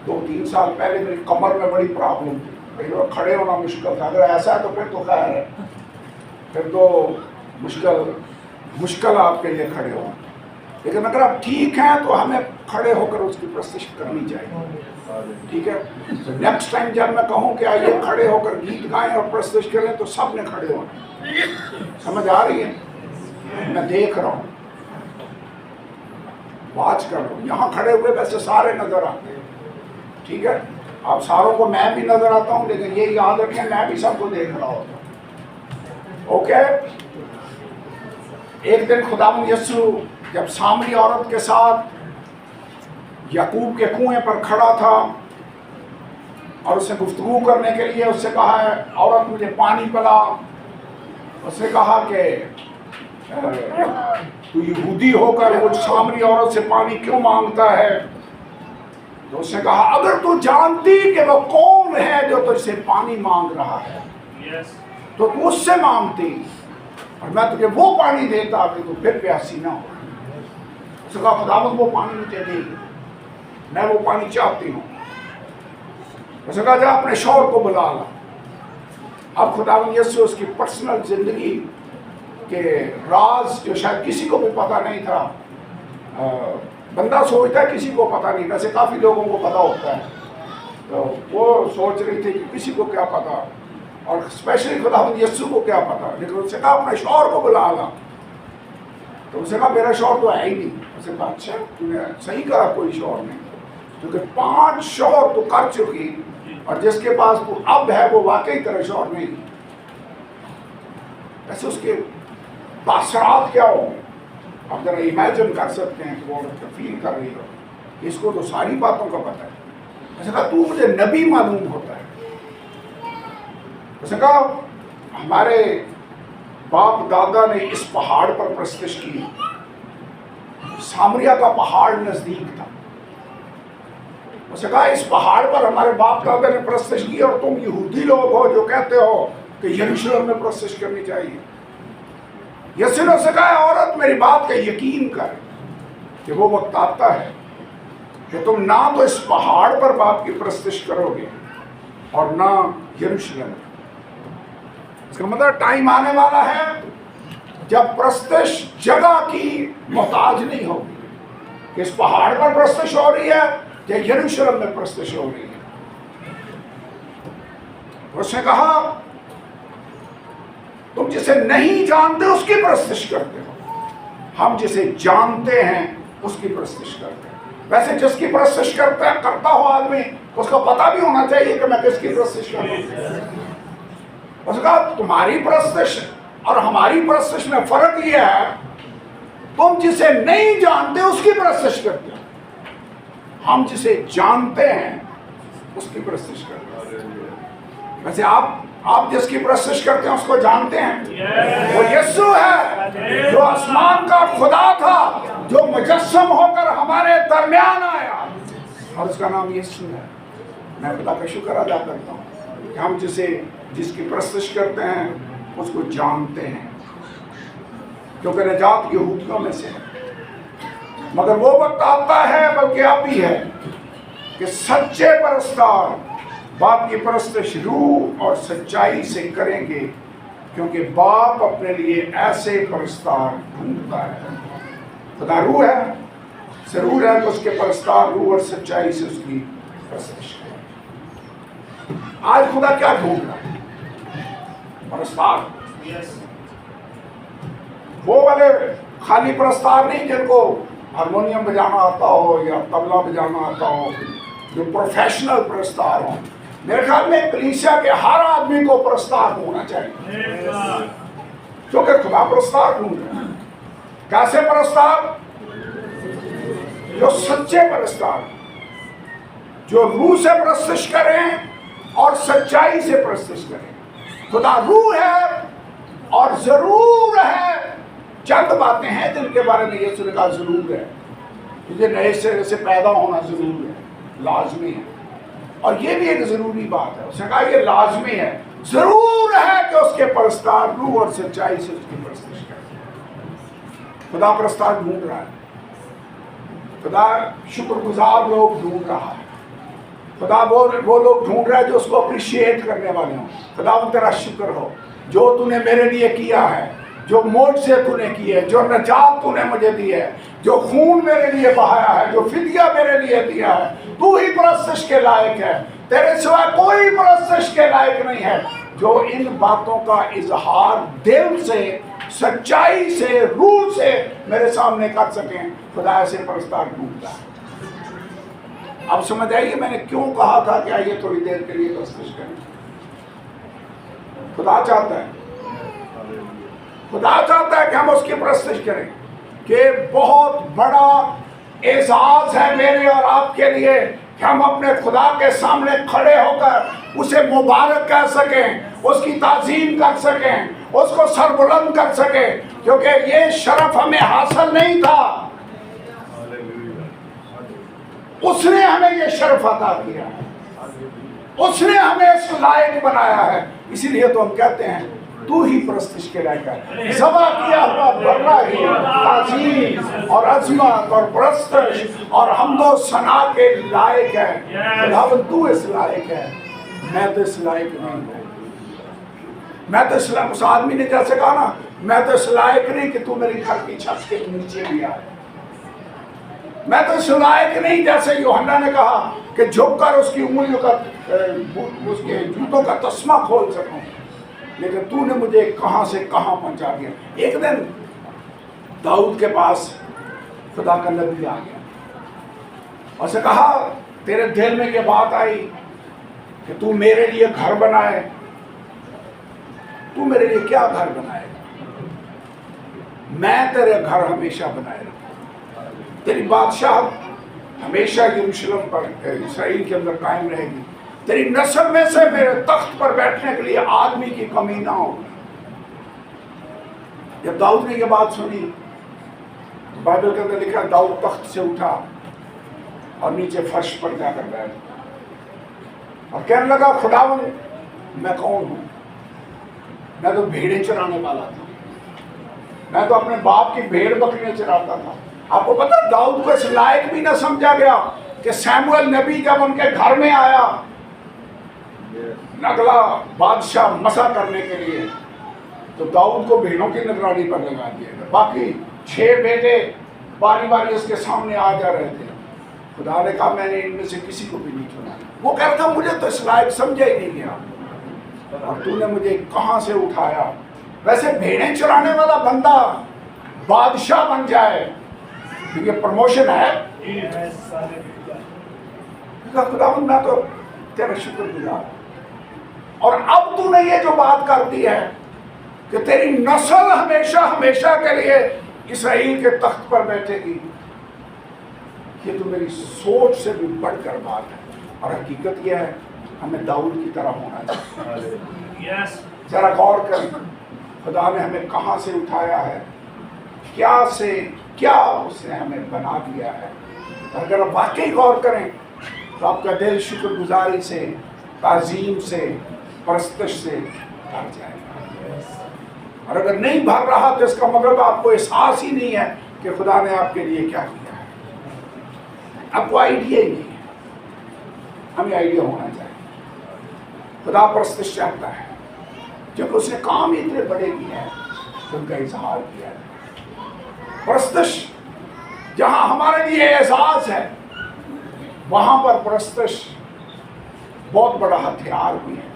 2-3 साल पहले मेरी कमर में बड़ी प्रॉब्लम थी, कई बार खड़े होना मुश्किल था। अगर ऐसा है तो फिर तो खैर है, फिर तो मुश्किल आपके लिए खड़े होना। लेकिन अगर आप ठीक हैं तो हमें खड़े होकर उसकी परस्तिश करनी चाहिए, ठीक है। नेक्स्ट टाइम जब मैं कहूँ कि आइए खड़े होकर गीत गाएं और प्रस्तुत करें तो सब ने खड़े होना। समझ आ रही है? मैं देख रहा हूँ, वाच कर रहा हूँ। यहाँ खड़े हुए वैसे सारे नजर आते हैं, ठीक है। आप सारों को मैं भी नजर आता हूँ, लेकिन ये याद रखें मैं भी सबको देख रहा होता हूँ। ओके, एक दिन खुदावंद यीशु जब सामरी औरत के साथ याकूब के कुएं पर खड़ा था और उससे गुफ्तगू करने के लिए उससे कहा है, औरत मुझे पानी पिला। उसने कहा कि तू यहूदी होकर वो सामरी औरत से पानी क्यों मांगता है? तो उसने कहा, अगर तू जानती कि वो कौन है जो तुझसे पानी मांग रहा है तो तू उससे मांगती और मैं तुझे वो पानी देता कि तू फिर प्यासी ना हो। उसने कहा, खुदावंद वो पानी मुझे दे, मैं वो पानी चाहती हूँ। उसने कहा, जा अपने शौहर को बुला ला। अब खुदावंद यीशु उसकी पर्सनल जिंदगी के राज जो शायद किसी को भी पता नहीं था, बंदा सोचता है किसी को पता नहीं, वैसे काफ़ी लोगों को पता होता है, तो वो सोच रही थी कि किसी को क्या पता, और स्पेशली खुदावंद यीशु को क्या पता। लेकिन उसने कहा अपने शौहर को बुला ला। तो उसने कहा मेरा शौहर तो है ही नहीं। उसने कहा, अच्छा तूने सही कहा, कोई शौहर नहीं, क्योंकि 5 शौहर तो कर चुकी और जिसके पास तू अब है वो वाकई तेरा शौहर नहीं। वैसे उसके तासरात क्या होंगे आप जरा इमेजिन कर सकते हैं कि वो फील कर रही हो, इसको तो सारी बातों का पता है। उसने कहा, तू मुझे नबी मालूम होता है। उसने कहा, हमारे बाप दादा ने इस पहाड़ पर प्रस्तिश की, सामरिया का पहाड़ नजदीक था। उसने कहा, इस पहाड़ पर हमारे बाप दादा ने प्रस्तिश की और तुम यहूदी लोग हो जो कहते हो कि यरूशलेम में प्रस्तिश करनी चाहिए। यीशु ने उससे कहा, औरत मेरी बात का यकीन कर कि वो वक्त आता है कि तुम ना तो इस पहाड़ पर बाप की प्रस्तिश करोगे और ना यरूशलेम। इसका मतलब टाइम आने वाला है जब प्रस्तिश जगह की मोहताज नहीं होगी, इस पहाड़ पर प्रस्तिश हो रही है या यरूशलेम में प्रस्तिश हो रही है। उसने कहा, तुम जिसे नहीं जानते उसकी प्रस्तिश करते हो, हम जिसे जानते हैं उसकी प्रस्तिश करते हैं। वैसे जिसकी प्रस्तिश करता हो आदमी, उसका पता भी होना चाहिए कि मैं किसकी प्रस्तिश कर रहा हूं। उसने कहा, तुम्हारी प्रस्तिश और हमारी प्रस्तिश में फर्क यह है, तुम जिसे नहीं जानते उसकी प्रस्तिश करते हो, हम जिसे जानते हैं उसकी प्रस्तिश करते हैं। वैसे आप जिसकी प्रस्तिश करते हैं उसको जानते हैं, वो यीशु है जो आसमान का खुदा था, जो मुजस्सम होकर हमारे दरमियान आया, और उसका नाम यीशु है। मैं खुदा का शुक्र अदा करता हूँ कि हम जिसकी प्रस्तिश करते हैं उसको जानते हैं, क्योंकि निजात यहूदियों में से है। मगर वो वक्त आता है, बल्कि अब ही है, कि सच्चे परस्तार बाप की परस्तिश रूह और सच्चाई से करेंगे, क्योंकि बाप अपने लिए ऐसे परस्तार ढूंढता है। खुदा रूह है, जरूर है कि उसके परस्तार रूह और सच्चाई से उसकी परस्तिश करें। आज खुदा क्या ढूंढ रहा है? परस्तार। वो वाले खाली परस्तार नहीं जिनको हारमोनियम बजाना आता हो या तबला बजाना आता हो, जो प्रोफेशनल परस्तार हो। मेरे ख्याल में कलीसिया के हर आदमी को परस्तार होना चाहिए, क्योंकि खुदा परस्तार ढूंढ रहा है। कैसे परस्तार? जो सच्चे परस्तार, जो रूह से प्रस्तिश करें और सच्चाई से प्रस्तिश करें। खुदा रूह है और जरूर है। चंद बातें हैं जिनके बारे में यीशु ने कहा जरूर है, तुझे नए सिरे से पैदा होना जरूर है, लाजमी है। और ये भी एक जरूरी बात है, उसने कहा ये लाजमी है, जरूर है कि उसके परस्तार रूह और सच्चाई से उसकी प्रस्तिश करें। खुदा परस्तार ढूंढ रहा है, खुदा शुक्रगुजार लोग ढूंढ रहा है, खुदा वो लोग ढूंढ रहा है जो उसको अप्रिशिएट करने वाले हों। खुदा तेरा शुक्र हो जो तूने मेरे लिए किया है, जो मौज से तूने की है, जो नजात तूने मुझे दी है, जो खून मेरे लिए बहाया है, जो फिदिया मेरे लिए दिया है। तू ही परस्तिश के लायक है, तेरे सिवा कोई परस्तिश के लायक नहीं है। जो इन बातों का इजहार दिल से, सच्चाई से, रूह से मेरे सामने कर सकें, खुदा ऐसे परस्तार ढूंढता है। اب سمجھ آئیے میں نے کیوں کہا تھا کہ آئیے تھوڑی دیر کے لیے پرستش کریں. خدا چاہتا ہے کہ ہم اس کی پرستش کریں. کہ بہت بڑا اعزاز ہے میرے اور آپ کے لیے کہ ہم اپنے خدا کے سامنے کھڑے ہو کر اسے مبارک کہہ سکیں, اس کی تعظیم کر سکیں, اس کو سربلند کر سکیں, کیونکہ یہ شرف ہمیں حاصل نہیں تھا, اس نے ہمیں یہ شرف عطا کیا, اس نے ہمیں اس لائق بنایا ہے. اسی لیے تو ہم کہتے ہیں تو ہی پرستش کے لائق ہے. ذبح کیا ہوا بکرا ہی تعظیم اور عظمت اور پرستش اور حمد و ثنا کے لائق ہے. خداوند تو اس لائق ہے, میں تو اس لائق نہیں ہوں. میں تو اس لائق, اس آدمی نے جیسے کہا نا, میں تو اس لائق نہیں کہ تو میری گھر کی چھت کے نیچے بھی آئے. میں تو اس لائق نہیں جیسے یوحنا نے کہا کہ جھک کر اس کی انگلیوں کا, اس کے جوتوں کا تسمہ کھول سکوں, لیکن تو نے مجھے کہاں سے کہاں پہنچا دیا. ایک دن داؤد کے پاس خدا کا نبی آ گیا اور اسے کہا تیرے دل میں یہ بات آئی کہ تو میرے لیے گھر بنائے. تو میرے لیے کیا گھر بنائے گا؟ میں تیرے گھر ہمیشہ بنائے رکھوں. تیری بادشاہ ہمیشہ یروشلم پر اسرائیل کے اندر قائم رہے گی. تیری نسل میں سے میرے تخت پر بیٹھنے کے لیے آدمی کی کمی نہ ہوگی. جب داؤد نے یہ بات سنی, بائبل کے اندر لکھا داؤد تخت سے اٹھا اور نیچے فرش پر جا کر بیٹھ اور کہنے لگا خداوند میں کون ہوں؟ میں تو بھیڑیں چرانے والا تھا, میں تو اپنے باپ کی بھیڑ بکریاں چراتا تھا. آپ کو پتا داؤد کو اس لائق بھی نہ سمجھا گیا کہ سیموئل نبی جب ان کے گھر میں آیا اگلا بادشاہ مسا کرنے کے لیے, تو داؤد کو بھیڑوں کی نگرانی پر لگا دیا گیا. باقی 6 بیٹے باری باری اس کے سامنے آ جا رہے تھے. خدا نے کہا میں نے ان میں سے کسی کو بھی نہیں چنا. وہ کہتا تھا مجھے تو اس لائق سمجھا ہی نہیں گیا, اور تو نے مجھے کہاں سے اٹھایا. ویسے بھیڑیں چرانے والا بندہ بادشاہ بن جائے یہ پروموشن ہے. خداوند میں تو تیرا شکر گزار, اور اب تو نے یہ جو بات کر دی ہے کہ تیری نسل ہمیشہ ہمیشہ کے لیے اسرائیل کے تخت پر بیٹھے گی, یہ تو میری سوچ سے بھی بڑھ کر بات ہے. اور حقیقت یہ ہے ہمیں داؤد کی طرح ہونا چاہیے. ذرا غور کریں خدا نے ہمیں کہاں سے اٹھایا ہے, کیا اس نے ہمیں بنا دیا ہے. اگر آپ واقعی غور کریں تو آپ کا دل شکر گزاری سے, تعظیم سے, پرستش سے بھر جائے گا. اور اگر نہیں بھر رہا تو اس کا مطلب آپ کو احساس ہی نہیں ہے کہ خدا نے آپ کے لیے کیا کیا ہے. آپ کو آئیڈیا ہی نہیں ہے. ہمیں آئیڈیا ہونا چاہیے. خدا پرستش چاہتا ہے جب اس نے کام اتنے بڑے کیے ہیں تو ان کا اظہار کیا ہے. پرستش جہاں ہمارے لیے اعزاز ہے وہاں پر پرستش بہت بڑا ہتھیار بھی ہے.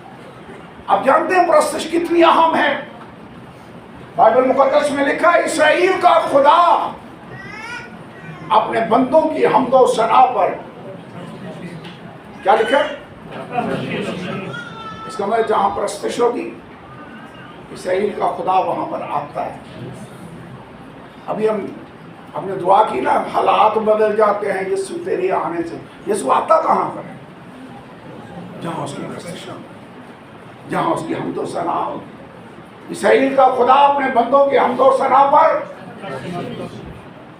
آپ جانتے ہیں پرستش کتنی اہم ہے. بائبل مقدس میں لکھا ہے اسرائیل کا خدا اپنے بندوں کی حمد و ثنا پر کیا لکھا؟ اس کا مطلب جہاں پرستش ہوگی اسرائیل کا خدا وہاں پر آتا ہے. ابھی ہم نے دعا کی نا, حالات بدل جاتے ہیں یسوع تیرے آنے سے. یسوع آتا کہاں پر ہے؟ جہاں اس کی پرستش ہو, جہاں اس کی حمد و ثنا ہو. اسرائیل کا خدا اپنے بندوں کی حمد و ثنا پر,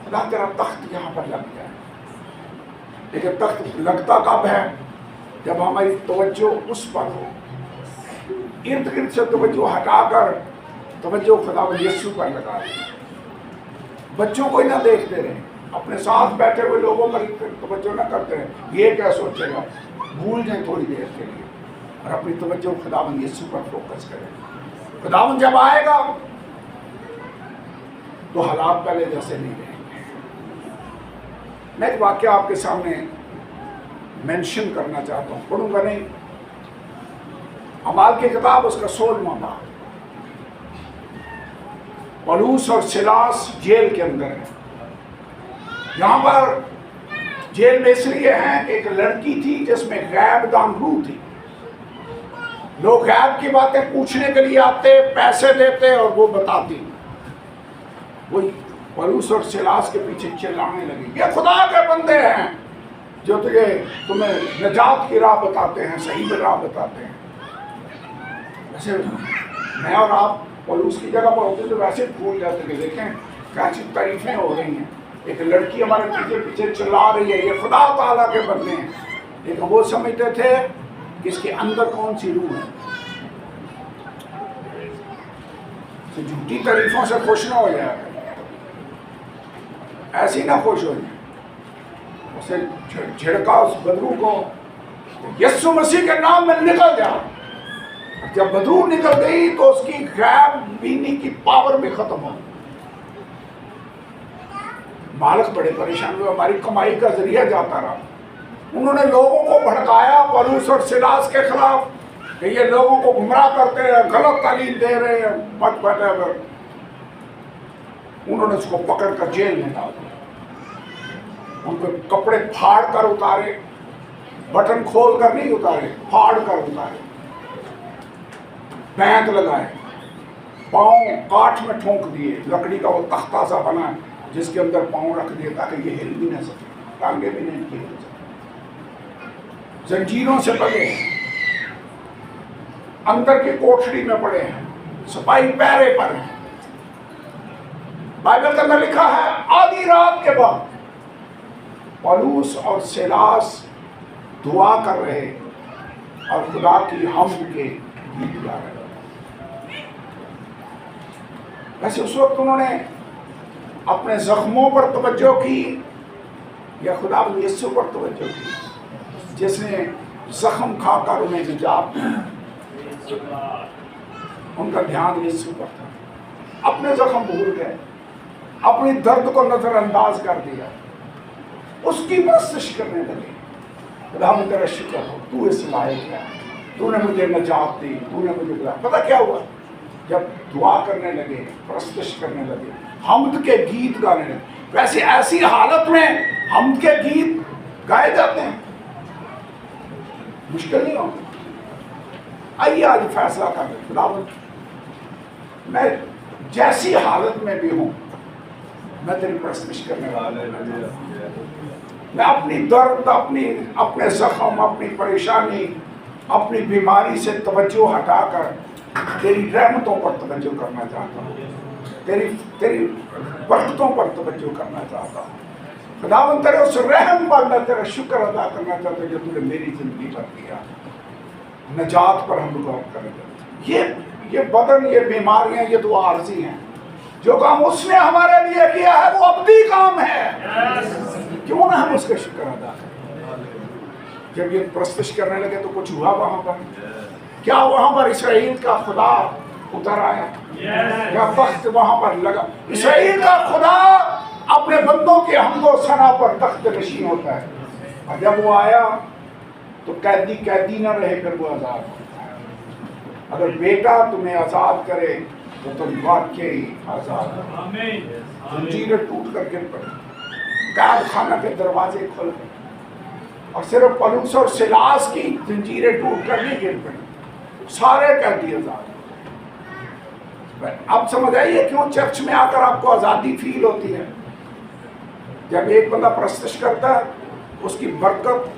خدا تیرا تخت یہاں پر لگ جائے. لیکن تخت لگتا کب ہے؟ جب ہماری توجہ اس پر ہو, ارد گرد سے توجہ ہٹا کر توجہ خدا یسوع پر لگا دیں. بچوں کو ہی نہ دیکھتے رہیں, اپنے ساتھ بیٹھے ہوئے لوگوں پر توجہ نہ کرتے رہیں, یہ کیا سوچے گا, بھول جائیں تھوڑی دیر کے لیے اور اپنی توجہ خداوند یسوع پر فوکس کریں. خداوند جب آئے گا تو حالات پہلے جیسے نہیں رہیں گے. میں ایک واقعہ آپ کے سامنے مینشن کرنا چاہتا ہوں, پڑھوں گا نہیں. اعمال کی کتاب اس کا 16واں باب. پولس اور سلاس جیل کے اندر ہے. یہاں پر जेल में इसलिए हैं कि एक लड़की थी जिसमें गैबदान रूह थी। लोग गैब की बातें पूछने के लिए आते, पैसे देते और वो बताती। वही पौलुस और सिलास के पीछे चिल्लाने लगी, ये खुदा के बंदे हैं जो तुम्हें नजात की राह बताते हैं, सही राह बताते हैं। वैसे मैं और आप पौलुस की जगह पर होते तो वैसे भूल जाते कि देखें कैसी तारीफें हो रही हैं, एक लड़की हमारे पीछे पीछे चिल्ला रही है, ये खुदा ताला के बंदे हैं। लेकिन वो समझते थे कि इसके अंदर कौन सी रूह है। तो झूठी तारीफों से खुश ना हो जाए, ऐसी ना खुश हो जाए। उसे झिड़का उस बदरू को, यीशु मसीह के नाम में निकल जा। जब बदरू निकल गई तो उसकी गैब बीनी की पावर भी खत्म हो। मालिक बड़े परेशान हुए, हमारी कमाई का जरिया जाता रहा। उन्होंने लोगों को भड़काया पौलुस और सिलास के खिलाफ कि ये लोगों को गुमराह करते हैं, गलत तालीम दे रहे हैं, मत whatever। उन्होंने उसको पकड़ कर जेल में डाल दिया, उनके कपड़े फाड़ कर उतारे, बटन खोल कर नहीं उतारे, फाड़ कर उतारे, बैंत लगाए, पाँव काठ में ठोंक दिए, लकड़ी का वो तख्ता सा बना है जिसके अंदर पाँव रख दिए ताकि ये हिल भी ना सके, टांगे भी नहीं हिल सके। जंजीरों से बंधे अंदर की कोठरी में पड़े हैं, सिपाही पैरे पर हैं। बाइबल के अंदर लिखा है आधी रात के बाद पौलुस और सिलास दुआ कर रहे और खुदा की हम्द के गीत गा रहे। वैसे उस वक्त उन्होंने अपने जख्मों पर तवज्जो की या खुदा यीशु पर तवज्जो की जिसने जख्म खाकर उन्हें निजात दी? उनका ध्यान यीशु पर था। अपने जख्म भूल गए, अपनी दर्द को नजरअंदाज कर दिया, उसकी परस्तिश करने लगे। खुदा मैं तेरा शुक्र हो, तू इस लायक है, तूने मुझे नजात दी, तूने मुझे बुलाया। पता क्या हुआ? जब दुआ करने लगे, परस्तिश करने लगे, हम्द के गीत गाने लगे। वैसे ऐसी हालत में हम्द के गीत गाए जाते हैं, मुश्किल नहीं होता। आइए आज फैसला कर ले, खुदा मैं जैसी हालत में भी हूँ मैं तेरी परस्तिश करने वाला हूँ। मैं अपनी दर्द, अपने जख्म, अपनी परेशानी, अपनी बीमारी से तवज्जो हटाकर तेरी रहमतों पर तवज्जो करना चाहता हूँ, तेरी बरकतों पर तवज्जो करना चाहता हूँ। खुदावंद तेरे उस रहम पर मैं तेरा शुक्र अदा करना चाहता हूँ जो तूने मेरी जिंदगी पर किया। नजात पर हम गौर करेंगे। ये बदन, ये बीमारियां, ये तो आर्जी हैं। जो काम उसने हमारे लिए किया है वो अब्दी काम है। क्यों ना हम उसका शुक्र अदा करें। जब ये परस्तिश करने लगे तो कुछ हुआ वहां पर? क्या वहां पर इसराइल का खुदा उतर आया? क्या वक्त वहां पर लगा? इसराइल का खुदा अपने बंदों के हमदो सना पर तख्त नशीन होता है, और जब वो आया तो कैदी ना रहे, फिर वो आजाद होता है। अगर बेटा तुम्हें आजाद करे तो तुम वाकई आजाद हो। जंजीरें टूट कर गिर पड़ी, कैद खाना के दरवाजे खुल गए, और सिर्फ पौलुस और सिलास की जंजीरें टूट कर नहीं गिर पड़ी, सारे कैदी आजाद। अब समझ आइए क्यों चर्च में आकर आपको आजादी फील होती है। जब एक बंदा परस्तिश करता है उसकी बरकत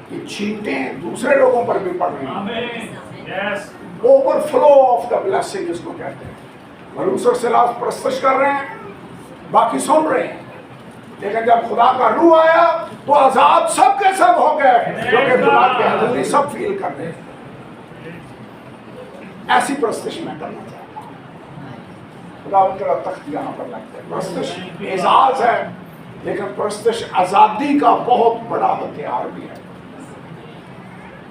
की छींटें दूसरे लोगों पर भी पड़ रही हैं। ओवरफ्लो ऑफ द ब्लेसिंग इसको कहते हैं। पौलुस और सिलास परस्तिश कर रहे हैं, बाकी सुन रहे हैं, लेकिन जब खुदा का रूह आया तो आजाद सब के सब हो गए, क्योंकि खुदा की हजूरी सब फील कर रहे हैं। ऐसी परस्तिश मैं करना चाहता हूँ। खुदा उनका तख्त यहाँ पर लगता है। परस्तिश एजाज है, लेकिन परस्तिश आजादी का बहुत बड़ा हथियार भी है।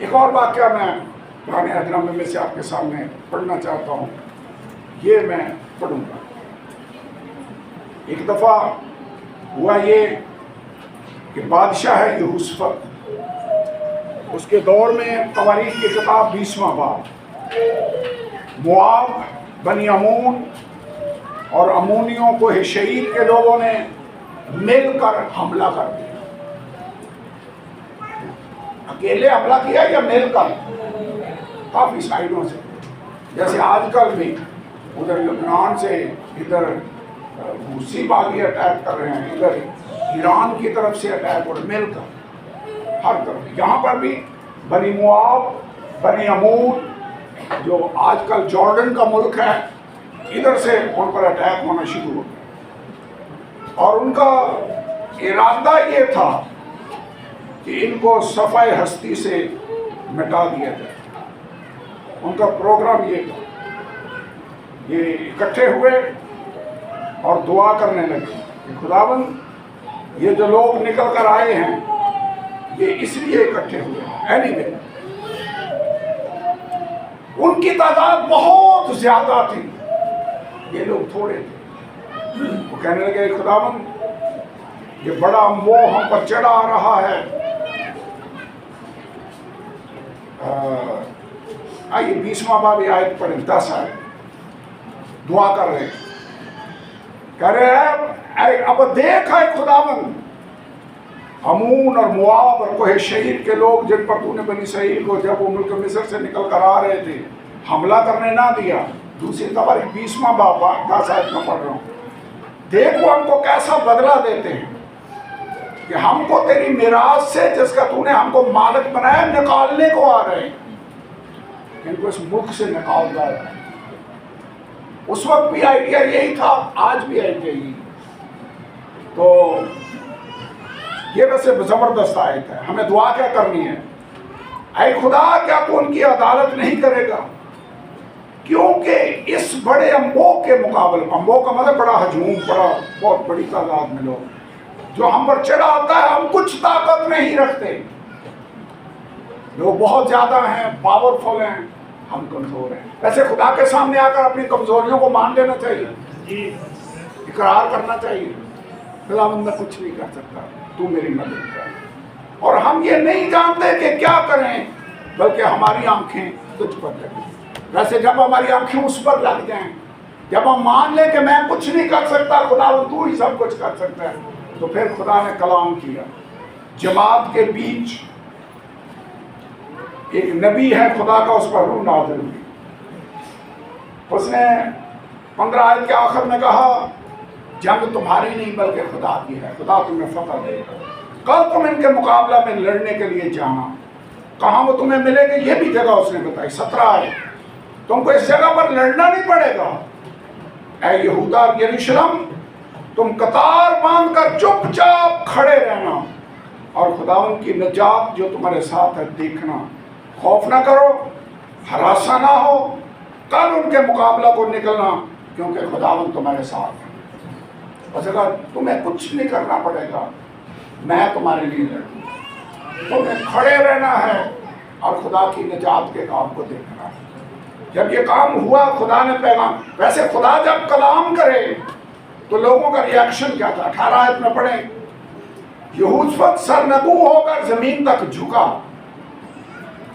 एक और वाक्य मैं पुराने अहदनामे में से आपके सामने पढ़ना चाहता हूँ, ये मैं पढ़ूंगा। एक दफ़ा हुआ ये कि बादशाह है यहूशफत, उसके दौर में तवारीख की किताब 20वां बाब, मोआब, बनी अमून और अमूनियों को हिशैल के लोगों ने मिलकर हमला कर दिया। अकेले हमला किया या मिलकर? काफी साइडों से, जैसे आजकल भी उधर लबनान से इधर रूसी बागी अटैक कर रहे हैं, इधर ईरान की तरफ से अटैक और मिलकर हर तरफ। यहाँ पर भी बनी मुआब, बनी अमूद, जो आजकल जॉर्डन का मुल्क है, इधर से उन पर अटैक होना शुरू हो गया। और उनका इरादा ये था कि इनको सफ़ाए हस्ती से मिटा दिया जाए। उनका प्रोग्राम ये था। ये इकट्ठे हुए और दुआ करने लगे कि खुदावंद ये जो लोग निकल कर आए हैं ये इसलिए इकट्ठे हुए हैं। एनीवे, उनकी तादाद बहुत ज्यादा थी, ये लोग थोड़े थे। वो कहने लगे खुदावंद ये बड़ा मोह हम पर चढ़ा आ रहा है। आइए 20वां बाब आयत पढ़ें, 10 आयत। दुआ कर रहे हैं, कह रहे हैं अब देख है खुदावंद, अमून और मुआब और कोहे शहीद के लोग जिन पर तूने बनी इसराइल को जब वो मुल्क मिस्र से निकल कर आ रहे थे हमला करने ना दिया। दूसरी दफा 20वां बाब 10 आयत में पढ़ रहा हूँ। देख वो हमको कैसा बदला देते हैं कि हमको तेरी मिरास से जिसका तूने हमको मालिक बनाया निकालने को आ रहे हैं। इनको इस मुख से निकाल रहा है। उस वक्त भी आइडिया यही था, आज भी आइडिया यही। तो ये वैसे जबरदस्त आयत है। हमें दुआ क्या करनी है? ऐ खुदा क्या तू उनकी अदालत नहीं करेगा? क्योंकि इस बड़े अम्बों के मुकाबले, अम्बों का मतलब बड़ा हजूम, बड़ा बहुत बड़ी तादाद में लोग जो हम पर चढ़ा आता है, हम कुछ ताकत नहीं रखते। लोग बहुत ज्यादा हैं, पावरफुल हैं, हम कमजोर हैं। वैसे खुदा के सामने आकर अपनी कमजोरियों को मान लेना चाहिए, इकरार करना चाहिए, खुदावंद मैं कुछ नहीं कर सकता, तू मेरी मदद कर। और हम ये नहीं जानते कि क्या करें, बल्कि हमारी आंखें तुझ पर लगी। वैसे जब हमारी आंखें उस पर लग जाएं, जब हम मान लें कि मैं कुछ नहीं कर सकता, खुदावंद तू ही सब कुछ कर सकता है, तो फिर खुदा ने कलाम किया। जमात के बीच एक नबी है खुदा का, उस पर रूह नाज़िल हुई। उसने 15 आयत के आखिर में कहा, जंग तुम्हारी नहीं बल्कि खुदा की है, खुदा तुम्हें फतह देगा। कल तुम इनके मुकाबला में लड़ने के लिए जाना, कहाँ वो तुम्हें मिलेंगे ये भी जगह उसने बताई। 17 आयत, तुमको इस जगह पर लड़ना नहीं पड़ेगा। ऐ यहूदा और यरूशलेम, तुम कतार बांध कर चुपचाप खड़े रहना और खुदावंद की निजात जो तुम्हारे साथ है देखना। खौफ ना करो, हरासा ना हो, कल उनके मुकाबला को निकलना, क्योंकि खुदावंद तुम्हारे साथ है। बस अगर तुम्हें कुछ नहीं करना पड़ेगा, मैं तुम्हारे लिए लड़ूंगा। तुम्हें खड़े रहना है और खुदा की निजात के काम को देखना है। जब ये काम हुआ, खुदा ने पैगाम, वैसे खुदा जब कलाम करे तो लोगों का रिएक्शन क्या था? 18 आयत में पढ़े, यहूशफत सरनगू होकर जमीन तक झुका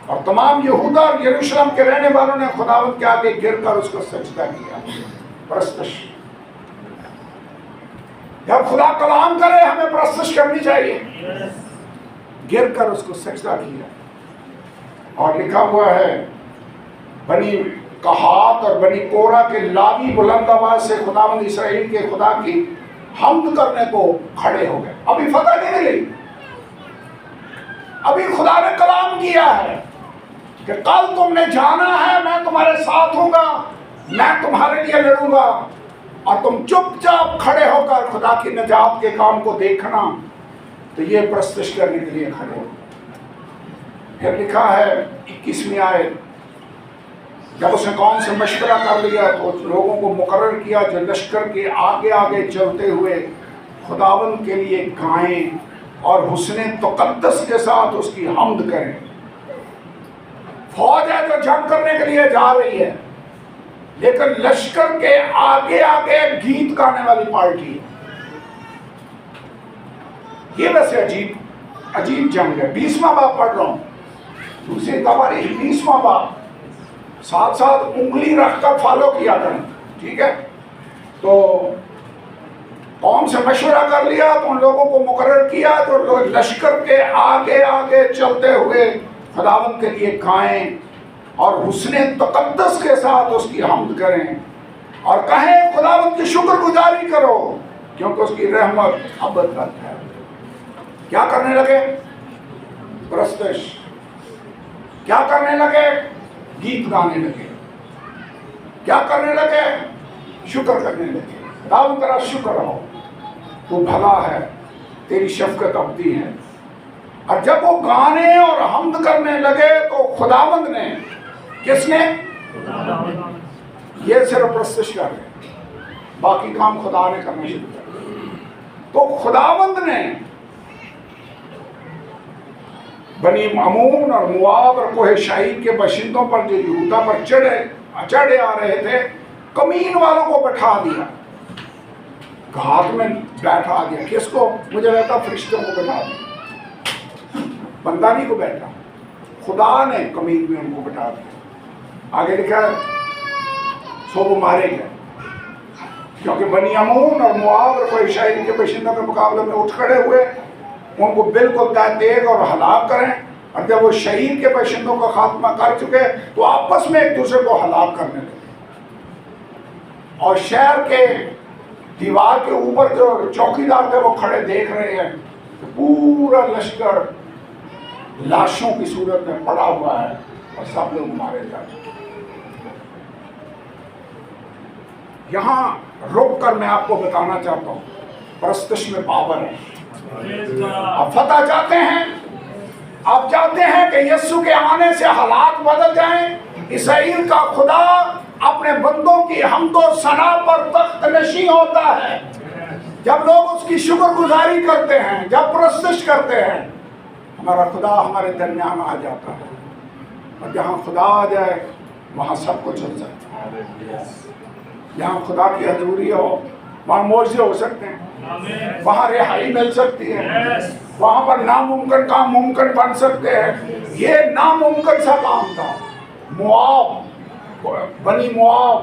और तमाम यहूदा और यरूशलेम के रहने वालों ने खुदावंद के आगे गिरकर उसको सजदा किया, परस्तश। जब खुदा कलाम करे हमें परस्तश करनी चाहिए। गिरकर उसको सजदा किया। और लिखा हुआ है, बनी कहात और बनी कोरा के लावी बुलंद आवाज से खुदावंद इसराइल के खुदा की हम्द करने को खड़े हो गए। अभी फतह नहीं मिली, अभी खुदा ने कलाम किया है कि कल तुमने जाना है, मैं तुम्हारे साथ हूँगा, मैं तुम्हारे लिए लड़ूंगा और तुम चुपचाप खड़े होकर खुदा की निजात के काम को देखना। तो ये प्रस्तुत करने के लिए खड़े हो। फिर लिखा है 21वीं आयत, जब उसने कौम से मशवरा कर लिया तो लोगों को मुकर्रर किया जो लश्कर के आगे आगे चलते हुए खुदावंद के लिए गाएं और हुस्ने तक़द्दुस के साथ उसकी हम्द करें। फौज है जो जंग करने के लिए जा रही है, लेकिन लश्कर के आगे आगे गीत गाने वाली पार्टी है। ये वैसे अजीब जंग है। 20वां बाब पढ़ रहा हूं, दूसरी तवारीख 20वां बाब, साथ साथ उंगली रखकर फॉलो किया करें, ठीक है? तो कौम से मशवरा कर लिया तो उन लोगों को मुकर्रर किया तो लोग लश्कर के आगे आगे चलते हुए खुदावंद के लिए गाएं और हुस्ने तकद्दस के साथ उसकी हम्द करें और कहें खुदावंद की शुक्रगुजारी करो क्योंकि उसकी रहमत अबद तक है। क्या करने लगे? प्रस्तश। क्या करने लगे? गीत गाने लगे। क्या करने लगे? शुक्र करने लगे। खुदावंद तेरा शुक्र हो, तू भला है, तेरी शफकत अबदी है। और जब वो गाने और हम्द करने लगे तो खुदावंद ने, किसने? ये सिर्फ प्रस्तश कर रहे, बाकी काम खुदा ने करना शुरू कर दिया। तो खुदावंद ने बनी अमून और मुआब और कोहे शाहीर के बाशिंदों पर जो यहूदा पर चढ़े आ रहे थे, कमीन वालों को बैठा दिया, घात में बैठा दिया। किसको? मुझे लगता फरिश्तों को बैठा दिया, बंदानी को बैठा, खुदा ने कमीन में उनको बैठा दिया। आगे लिखा है सो वो मारे गए क्योंकि बनी अमून और मुआब और कोहे शाहीर के बाशिंदों के मुकाबले में उठ खड़े हुए, उनको बिल्कुल तेग और हलाक करें। और जब वो शहीद के बाशिंदों का खात्मा कर चुके तो आपस में एक दूसरे को हलाक करने लगे और शहर के दीवार के ऊपर जो चौकीदार थे वो खड़े देख रहे हैं तो पूरा लश्कर लाशों की सूरत में पड़ा हुआ है और सब लोग मारे जा चुके। यहाँ रुक कर मैं आपको बताना चाहता हूँ, प्रस्तश में पावर है। आप फतह चाहते हैं? आप चाहते हैं कि यीशु के आने से हालात बदल जाएं? इसराइल का खुदा अपने बंदों की हमदो सना पर तख्त नशी होता है। जब लोग उसकी शुक्रगुजारी करते हैं, जब प्रस्तश करते हैं, हमारा खुदा हमारे दरमियान आ जाता है। और जहाँ खुदा आ जाए वहाँ सब कुछ हो जाता है। जहाँ खुदा की हजूरी हो वहाँ मोर्चे हो सकते हैं, वहाँ रिहाई मिल सकती है, वहाँ पर नामुमकिन काम मुमकिन बन सकते हैं। ये नामुमकिन सा काम था। मुआब,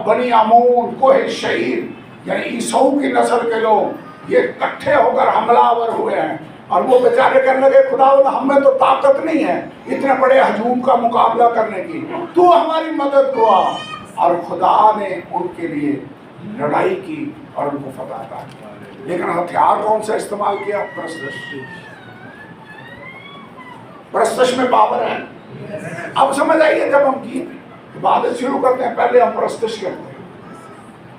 बनी अमून, कोहे शहीर यानी ईसाऊ की नस्ल के लोग ये इकट्ठे होकर हमलावर हुए हैं और वो बेचारे कहने लगे खुदावंद हमें तो ताकत नहीं है इतने बड़े हजूम का मुकाबला करने की, तू हमारी मदद को आ। और खुदा ने उनके लिए लड़ाई की और उनको फतह अता की। लेकिन हथियार कौन सा इस्तेमाल किया? प्रस्तश में पावर है। अब समझ आइए, जब हम गीत इबादत शुरू करते हैं पहले हम प्रस्तश करते हैं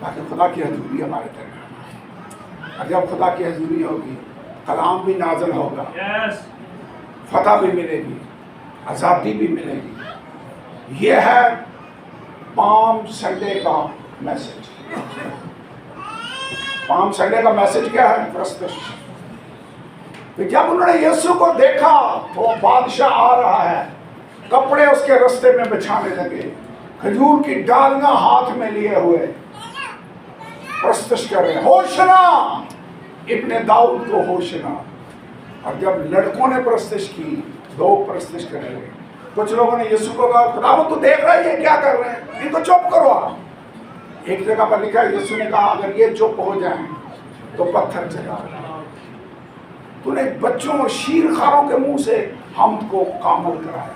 ताकि खुदा की हजूरी हमारे तरफ। और जब खुदा की हजूरी होगी कलाम भी नाज़िल होगा, फतह भी मिलेगी, आज़ादी भी मिलेगी। ये है पाम संडे का मैसेज। पाम संडे का मैसेज क्या है? प्रस्तश। तो जब उन्होंने यीशु को देखा तो बादशाह आ रहा है, कपड़े उसके रास्ते में बिछाने लगे, खजूर की डालियां हाथ में लिए हुए प्रस्तश कर रहे, होशना इब्ने दाऊद को होशना। और जब लड़कों ने प्रस्तश की, दो प्रस्तश कर रहे, कुछ लोगों ने यीशु को कहा खुदावंद तू देख रहा है ये क्या कर रहे हैं, इनको चुप करो आप। एक जगह पर लिखा है यीशु ने कहा अगर ये चुप हो जाएं तो पत्थर चला। तूने बच्चों और शीरखारों के मुंह से हमद को कामल कराया।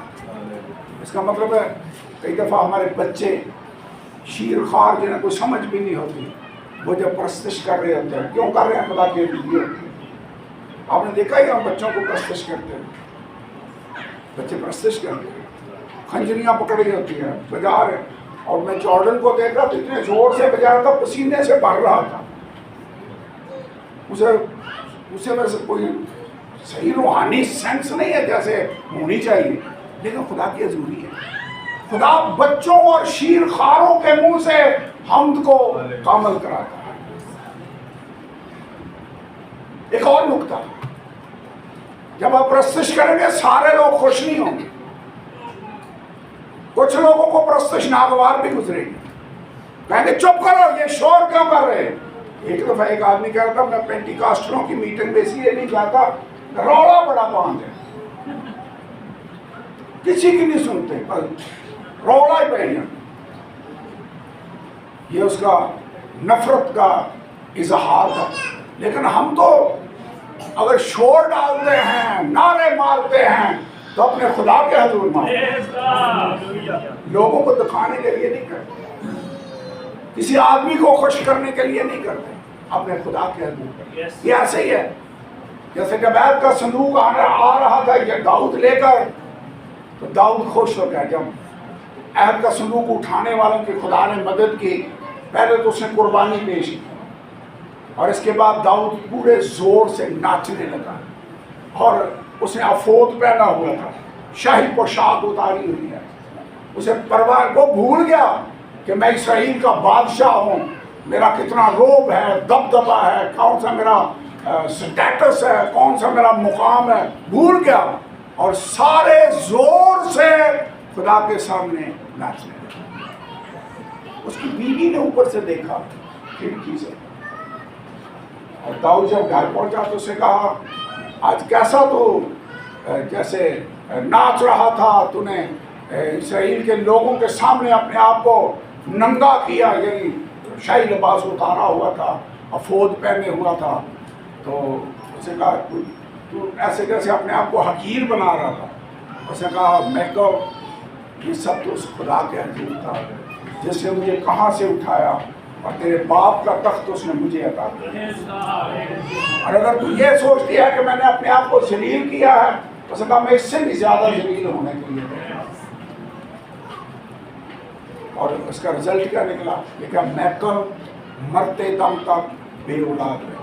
इसका मतलब है कई दफ़ा हमारे बच्चे शीरखार जिन्हें कोई समझ भी नहीं होती, वो जब प्रस्तश कर रहे होते हैं, क्यों कर रहे हैं खुदा के लिए? आपने देखा ही हम बच्चों को प्रस्तश करते हैं, बच्चे प्रस्तश करते हैं, खंजरियाँ पकड़ी होती हैं, बजा रहे। और मैं जॉर्डन को देख रहा था, इतने जोर से बजा रहा था, पसीने से भर रहा था। उसे वैसे कोई सही रूहानी सेंस नहीं है जैसे होनी चाहिए, लेकिन खुदा की हजूरी है। खुदा बच्चों और शीरखारों के मुंह से हमद को कामल कराता है। एक और नुक्ता, जब आप प्रस्तश करेंगे सारे लोग खुश नहीं होंगे, कुछ लोगों को प्रस्तश नागवार भी गुजरेगी, कहेंगे चुप करो ये शोर क्यों कर रहे। एक दफा एक आदमी कह रहा था मैं पेंटिकास्टरों की मीटिंग में इसलिए नहीं जाता, रौला बड़ा बांध है, किसी की नहीं सुनते, रौला ही पहन। ये उसका नफरत का इजहार था। لیکن ہم تو اگر شور ڈالتے ہیں، نعرے مارتے ہیں، تو اپنے خدا کے حضور مارتے ہیں، لوگوں کو دکھانے کے لیے نہیں کرتے، کسی آدمی کو خوش کرنے کے لیے نہیں کرتے، اپنے خدا کے حضور کرتے۔ یہ ایسے ہی ہے جیسے جب عہد کا صندوق آ رہا تھا یہ داؤد لے کر، تو داؤد خوش ہو گیا جب عہد کا صندوق اٹھانے والوں کی خدا نے مدد کی۔ پہلے تو اس نے قربانی پیش کی اور اس کے بعد داؤد پورے زور سے ناچنے لگا، اور اس نے افود پہنا ہوا تھا، شاہی پوشاک اتاری ہوئی ہے، اسے پرواہ، وہ بھول گیا کہ میں اسرائیل کا بادشاہ ہوں، میرا کتنا روب ہے، دبدبہ ہے، کون سا میرا سٹیٹس ہے، کون سا میرا مقام ہے، بھول گیا اور سارے زور سے خدا کے سامنے ناچنے لگا۔ اس کی بیوی نے اوپر سے دیکھا کھڑکی سے، اور داؤد جب گھر پہنچا تو اسے کہا آج کیسا تو جیسے ناچ رہا تھا، تو نے اسرائیل کے لوگوں کے سامنے اپنے آپ کو ننگا کیا، یعنی شاہی لباس اتارا ہوا تھا، افود پہنے ہوا تھا، تو اسے کہا تو ایسے جیسے اپنے آپ کو حقیر بنا رہا تھا۔ اسے کہا میں کو یہ سب تو اس خدا کے حضور تھا جس نے مجھے کہاں سے اٹھایا، اور تیرے باپ کا تخت اس نے مجھے عطا کیا، اور اگر تو یہ سوچتی ہے کہ میں نے اپنے آپ کو ذلیل کیا ہے، تو اسے کہا میں اس سے بھی زیادہ ذلیل ہونے کے لیے تیار ہوں۔ اور اس کا رزلٹ کیا نکلا؟ یہ کہ میکل مرتے دم تک بے اولاد رہے،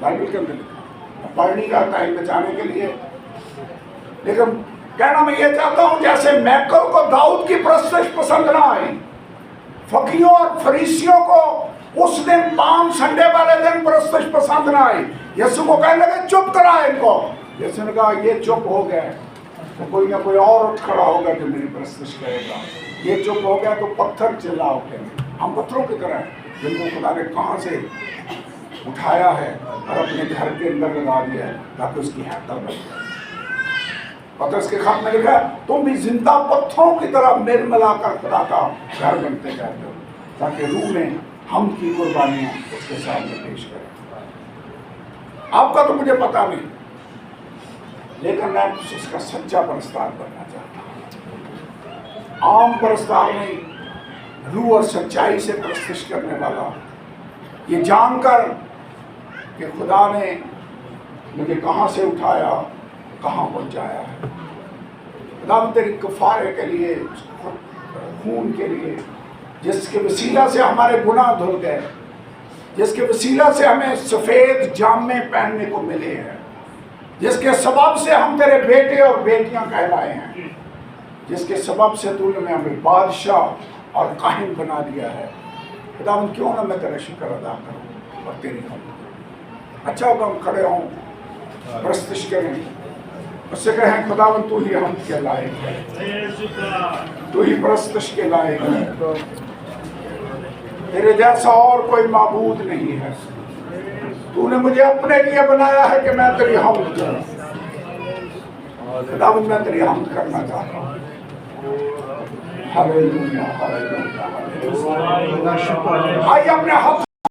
بائبل کے اندر لکھا، پڑھ نہیں رہا ٹائم بچانے کے لیے، لیکن کہنا میں یہ چاہتا ہوں جیسے میکل کو داؤد کی پرستش پسند نہ آئی، فقیوں اور فریسیوں کو اس دن پام سنڈے والے دن پرستش پسند نہ آئی، یسوع کو کہنے لگے چپ کرا ان کو، یسوع نے کہا یہ چپ ہو گئے تو کوئی نہ کوئی اور اٹھ کھڑا ہوگا جو میری پرستش کرے گا، یہ چپ ہو گیا تو پتھر چلا اٹھیں گے۔ ہم پتھروں کی طرح ہیں جن کو خدا نے کہاں سے اٹھایا ہے اور اپنے گھر کے اندر لگا دیا ہے تاکہ اس کی حیثیت بن جائے۔ پترس کے خط میں لکھا ہے تم بھی زندہ پتھروں کی طرح مل ملا کر خدا کا گھر بنتے جاتے ہو، تاکہ روح میں ہم کی قربانیاں اس کے سامنے پیش کریں۔ آپ کا تو مجھے پتا نہیں، لیکن میں اس کا سچا پرستار بننا چاہتا ہوں، عام پرستار نہیں، روح اور سچائی سے پرستش کرنے والا، یہ جان کر کہ خدا نے مجھے کہاں سے اٹھایا، کہاں پہنچایا ہے۔ خدا تیری کفارے کے لیے، خون کے لیے، جس کے وسیلہ سے ہمارے گناہ دھل گئے، جس کے وسیلہ سے ہمیں سفید جامے پہننے کو ملے ہیں، جس کے سبب سے ہم تیرے بیٹے اور بیٹیاں کہلائے ہیں، جس کے سبب سے تو نے ہمیں بادشاہ اور کاہن بنا دیا ہے۔ خداوند کیوں نہ میں تیرا شکر ادا کروں اور تیری حمد۔ اچھا ہوگا ہم کھڑے ہوں، پرستش کریں، اس سے کہیں خداوند تو ہی حمد کے لائق ہے، تو ہی پرستش کے لائق ہے، تیرے جیسا اور کوئی معبود نہیں ہے، تو نے مجھے اپنے لیے بنایا ہے کہ میں تیری حمد کروں۔ خداوند میں تیری حمد کرنا چاہتا ہوں۔ ہاللیلویا، ہاللیلویا، ہاللیلویا۔ آئیے اپنے ہاتھ